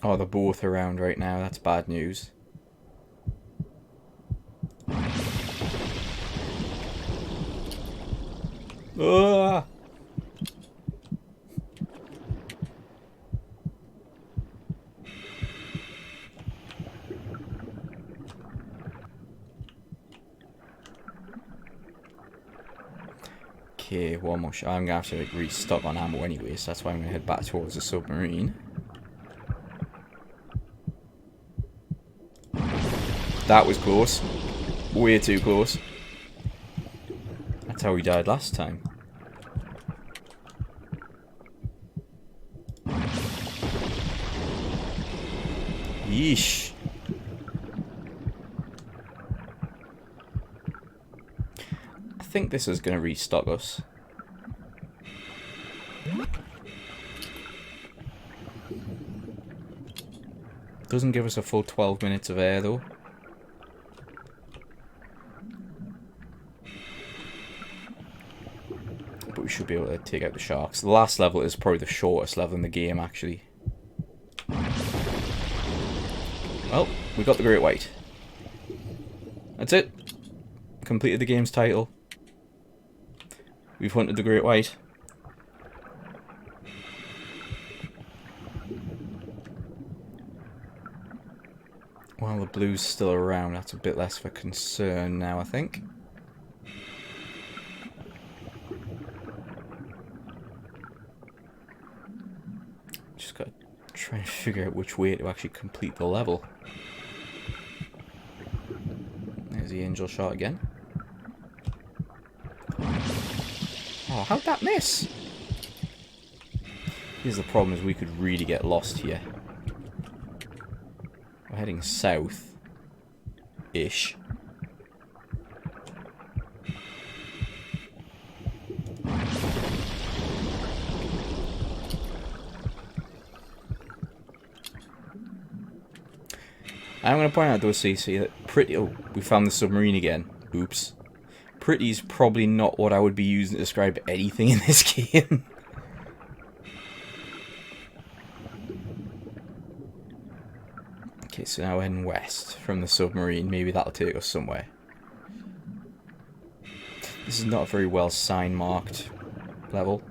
Oh, they're both around right now. That's bad news. Ah! Okay, one more shot. I'm gonna have to like restock on ammo anyway, so that's why I'm gonna head back towards the submarine. That was close. Way too close. That's how we died last time. Yeesh. I think this is going to restock us. Doesn't give us a full 12 minutes of air though. But we should be able to take out the sharks. The last level is probably the shortest level in the game actually. Well, we got the great white. That's it. Completed the game's title. We've hunted the great white. While the blue's still around, that's a bit less of a concern now, I think. Just got to try and figure out which way to actually complete the level. There's the angel shot again. Oh, how'd that miss? Here's the problem, is we could really get lost here. We're heading south-ish. I'm going to point out though, CC, that pretty... Oh, we found the submarine again. Oops. Pretty's probably not what I would be using to describe anything in this game. Okay, so now we're heading west from the submarine. Maybe that'll take us somewhere. This is not a very well sign marked level.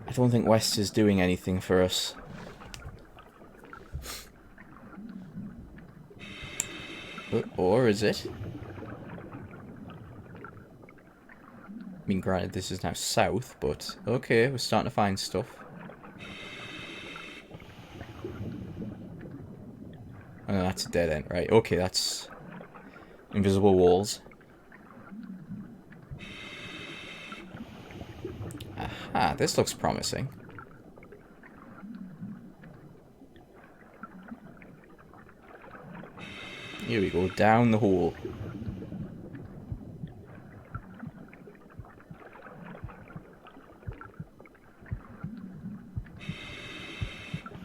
I don't think west is doing anything for us. Or is it? I mean, granted, this is now south, but okay, we're starting to find stuff. Oh, no, that's a dead end, right? Okay, that's invisible walls. Aha, this looks promising. Here we go, down the hole.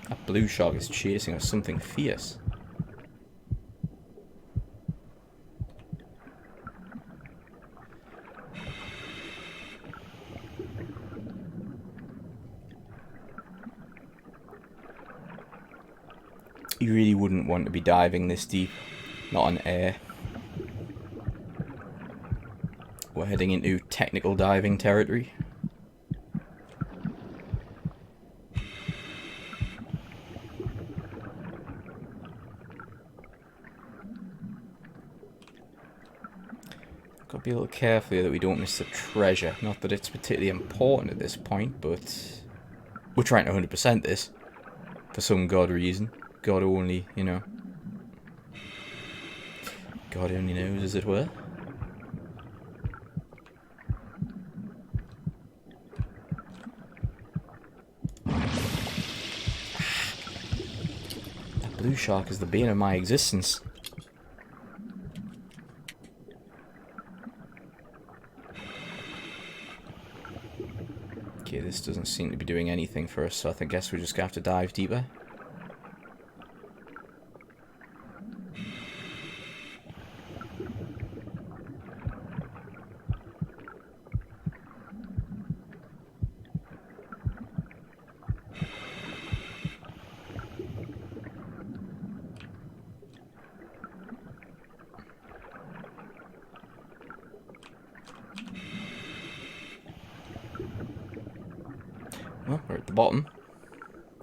That blue shark is chasing us something fierce. You really wouldn't want to be diving this deep, not on air. We're heading into technical diving territory. Got to be a little careful here that we don't miss the treasure. Not that it's particularly important at this point, but we're trying to 100% this for some god reason. God only, you know. God only knows, as it were. That blue shark is the bane of my existence. Okay, this doesn't seem to be doing anything for us, so I guess we're just gonna have to dive deeper. Well, we're at the bottom,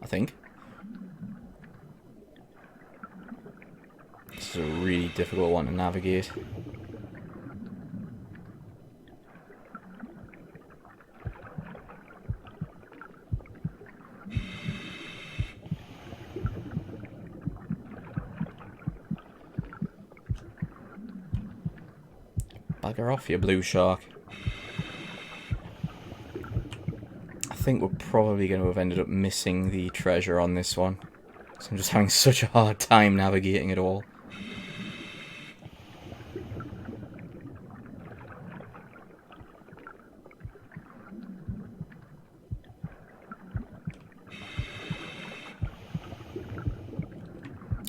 I think. This is a really difficult one to navigate. Bugger off, you blue shark. I think we're probably going to have ended up missing the treasure on this one. So I'm just having such a hard time navigating it all.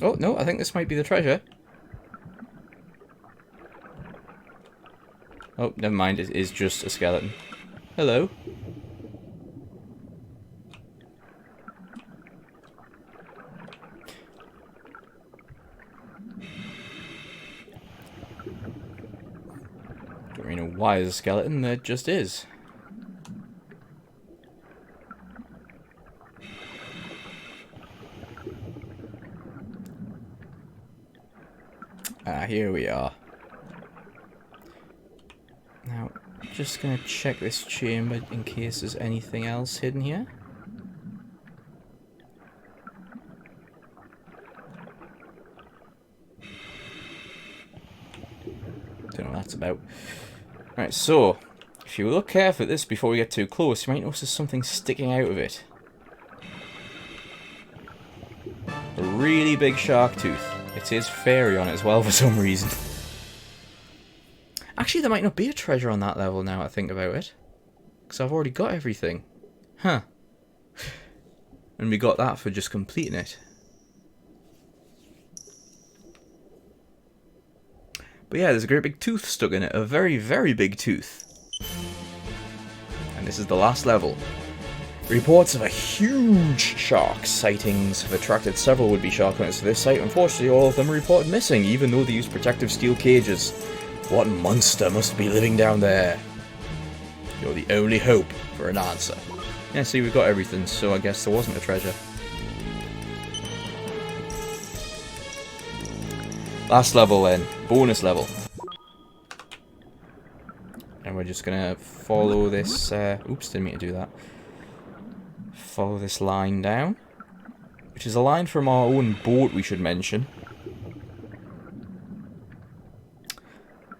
Oh, no, I think this might be the treasure. Oh, never mind, it is just a skeleton. Hello. Don't really know why there's a skeleton, there just is. Ah, here we are. Now, just gonna check this chamber in case there's anything else hidden here. Don't know what that's about. Right, so, if you look carefully at this before we get too close, you might notice something sticking out of it. A really big shark tooth. It says fairy on it as well for some reason. Actually, there might not be a treasure on that level now I think about it. Because I've already got everything. Huh. And we got that for just completing it. But yeah, there's a great big tooth stuck in it. A very, very big tooth. And this is the last level. Reports of a huge shark sightings have attracted several would-be shark hunters to this site. Unfortunately, all of them are reported missing, even though they use protective steel cages. What monster must be living down there? You're the only hope for an answer. Yeah, see, we've got everything, so I guess there wasn't a treasure. Last level then. Bonus level. And we're just gonna follow this... oops, didn't mean to do that. Follow this line down. Which is a line from our own boat, we should mention.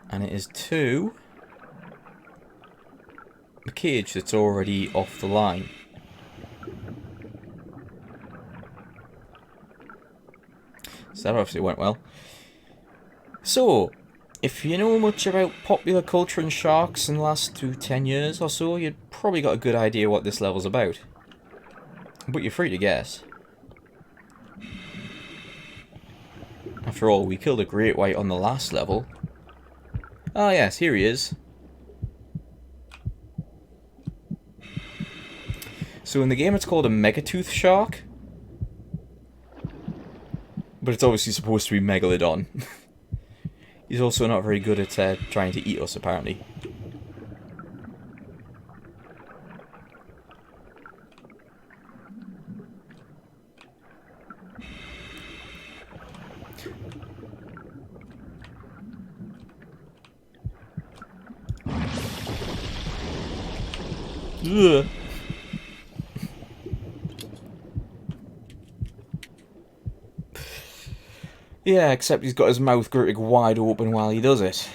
And it is to... the cage that's already off the line. So that obviously went well. So, if you know much about popular culture and sharks in the last 10 years or so, you'd probably got a good idea what this level's about. But you're free to guess. After all, we killed a great white on the last level. Ah yes, here he is. So in the game it's called a megatooth shark. But it's obviously supposed to be Megalodon. He's also not very good at trying to eat us, apparently. Ugh. Yeah, except he's got his mouth gritted wide open while he does it.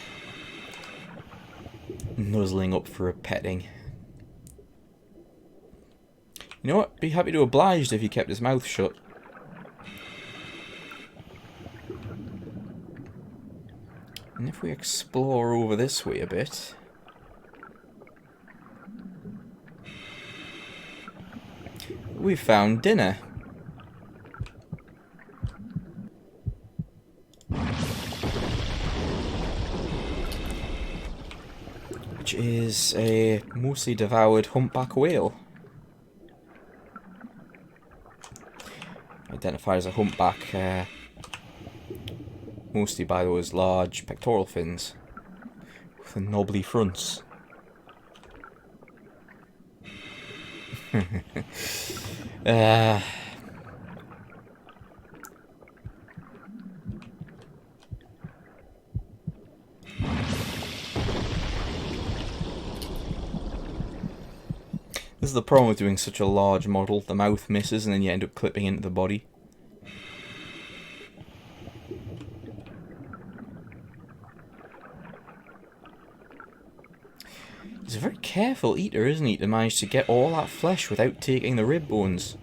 Nuzzling up for a petting. You know what? Be happy to oblige if he kept his mouth shut. And if we explore over this way a bit... we found dinner. Which is a mostly devoured humpback whale. Identified as a humpback mostly by those large pectoral fins with the knobbly fronts. This is the problem with doing such a large model. The mouth misses and then you end up clipping into the body. He's a very careful eater, isn't he, to manage to get all that flesh without taking the rib bones.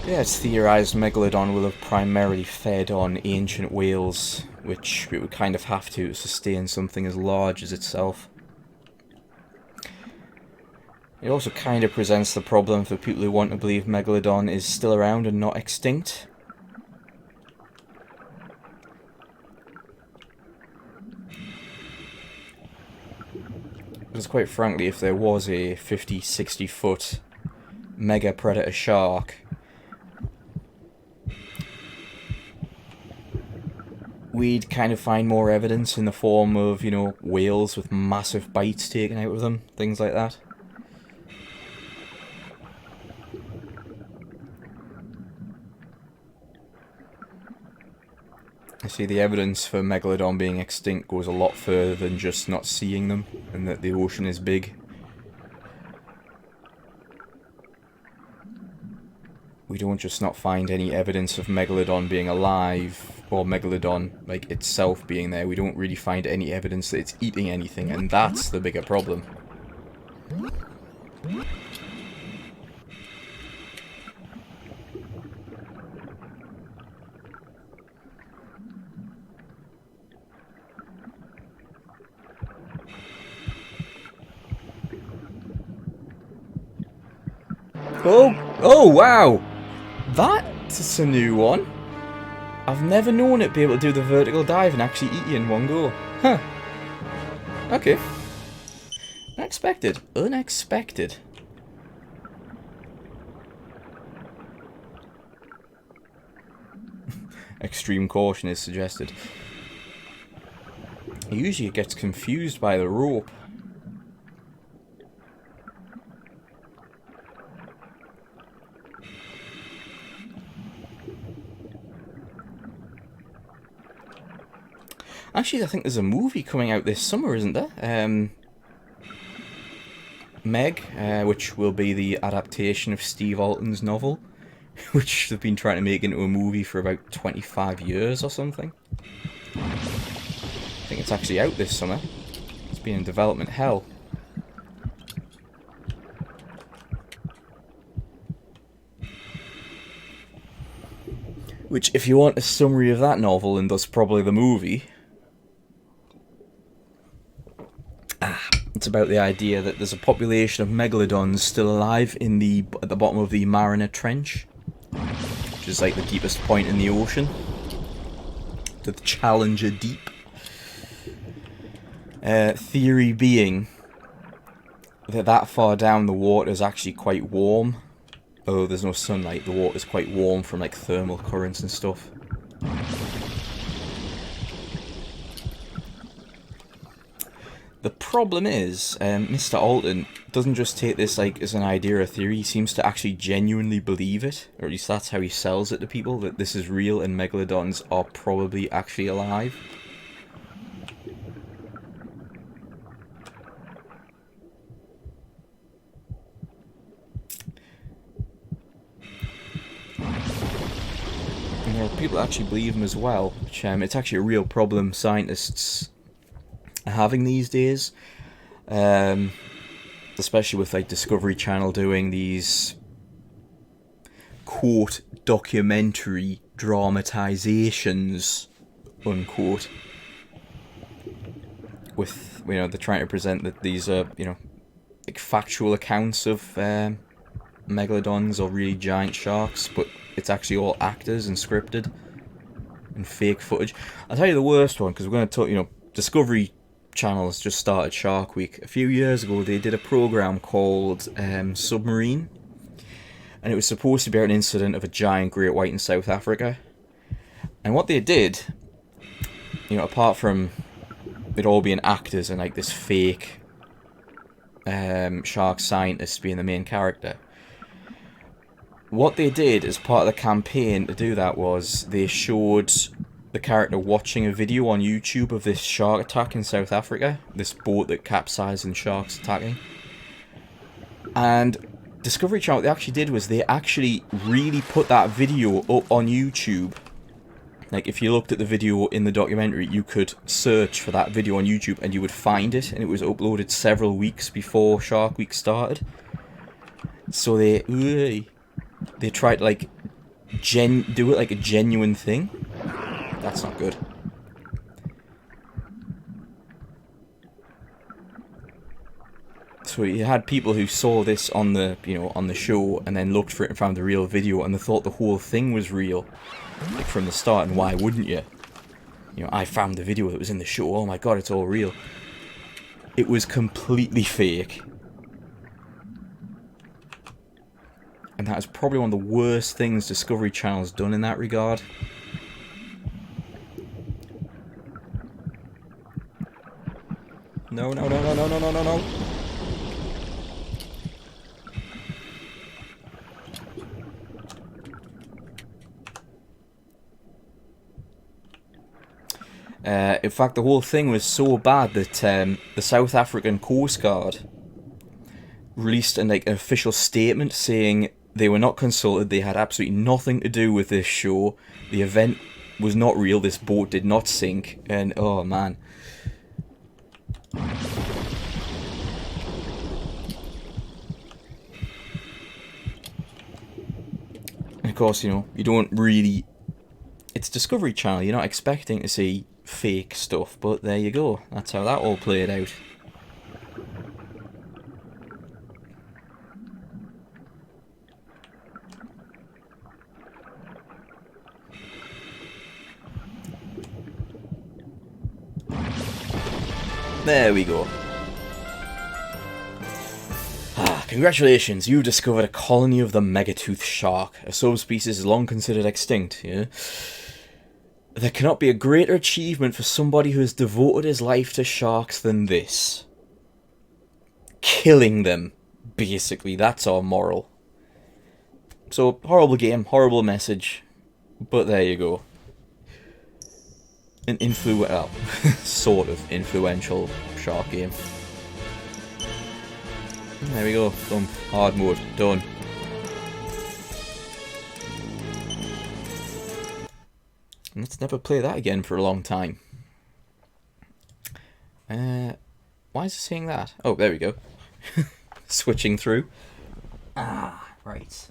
Yeah, it's theorised Megalodon will have primarily fed on ancient whales, which it would kind of have to sustain something as large as itself. It also kind of presents the problem for people who want to believe Megalodon is still around and not extinct. Because quite frankly, if there was a 50-60 foot mega predator shark, we'd kind of find more evidence in the form of, you know, whales with massive bites taken out of them, things like that. I see the evidence for Megalodon being extinct goes a lot further than just not seeing them, and that the ocean is big. We don't just not find any evidence of Megalodon being alive, or Megalodon, like, itself being there. We don't really find any evidence that it's eating anything, and that's the bigger problem. Oh, wow! That's a new one. I've never known it be able to do the vertical dive and actually eat you in one go. Huh. Okay. Unexpected. Unexpected. Extreme caution is suggested. Usually it gets confused by the rope. Actually, I think there's a movie coming out this summer, isn't there? Meg, which will be the adaptation of Steve Alton's novel, which they've been trying to make into a movie for about 25 years or something. I think it's actually out this summer. It's been in development hell. Which, if you want a summary of that novel, and thus probably the movie... It's about the idea that there's a population of megalodons still alive in at the bottom of the Mariner Trench, which is like the deepest point in the ocean, to the Challenger Deep. Theory being that far down the water is actually quite warm. Although there's no sunlight, the water is quite warm from like thermal currents and stuff. The problem is, Mr. Alton doesn't just take this like as an idea or theory, he seems to actually genuinely believe it, or at least that's how he sells it to people, that this is real and megalodons are probably actually alive. And there are people that actually believe him as well, which it's actually a real problem scientists having these days, especially with like Discovery Channel doing these quote documentary dramatizations unquote, with, you know, they're trying to present that these are, you know, like factual accounts of megalodons or really giant sharks, but it's actually all actors and scripted and fake footage. I'll tell you the worst one, because we're going to talk, you know, Discovery Channel's just started Shark Week. A few years ago they did a program called Submarine, and it was supposed to be an incident of a giant great white in South Africa. And what they did, you know, apart from it all being actors and like this fake shark scientist being the main character, what they did as part of the campaign to do that was they showed the character watching a video on YouTube of this shark attack in South Africa. This boat that capsized and sharks attacking. And Discovery Channel, what they actually did was they actually really put that video up on YouTube. Like, if you looked at the video in the documentary, you could search for that video on YouTube and you would find it, and it was uploaded several weeks before Shark Week started. So they tried to, like, do it like a genuine thing. That's not good. So you had people who saw this on the, on the show, and then looked for it and found the real video, and they thought the whole thing was real, like from the start. And why wouldn't you? I found the video that was in the show. Oh my god, it's all real. It was completely fake, and that is probably one of the worst things Discovery Channel's done in that regard. No, no, no, no, no, no, no, no, no. In fact, the whole thing was so bad that the South African Coast Guard released an official statement saying they were not consulted, they had absolutely nothing to do with this show, the event was not real, this boat did not sink, and oh man. And of course, you don't really... It's Discovery Channel, you're not expecting to see fake stuff, but there you go. That's how that all played out. There we go. Congratulations, you've discovered a colony of the megatooth shark, a subspecies long considered extinct, yeah? There cannot be a greater achievement for somebody who has devoted his life to sharks than this. Killing them, basically, that's our moral. So, horrible game, horrible message, but there you go. An sort of influential shark game. There we go, done. Hard mode, done. Let's never play that again for a long time. Why is it saying that? Oh, there we go. Switching through. Right.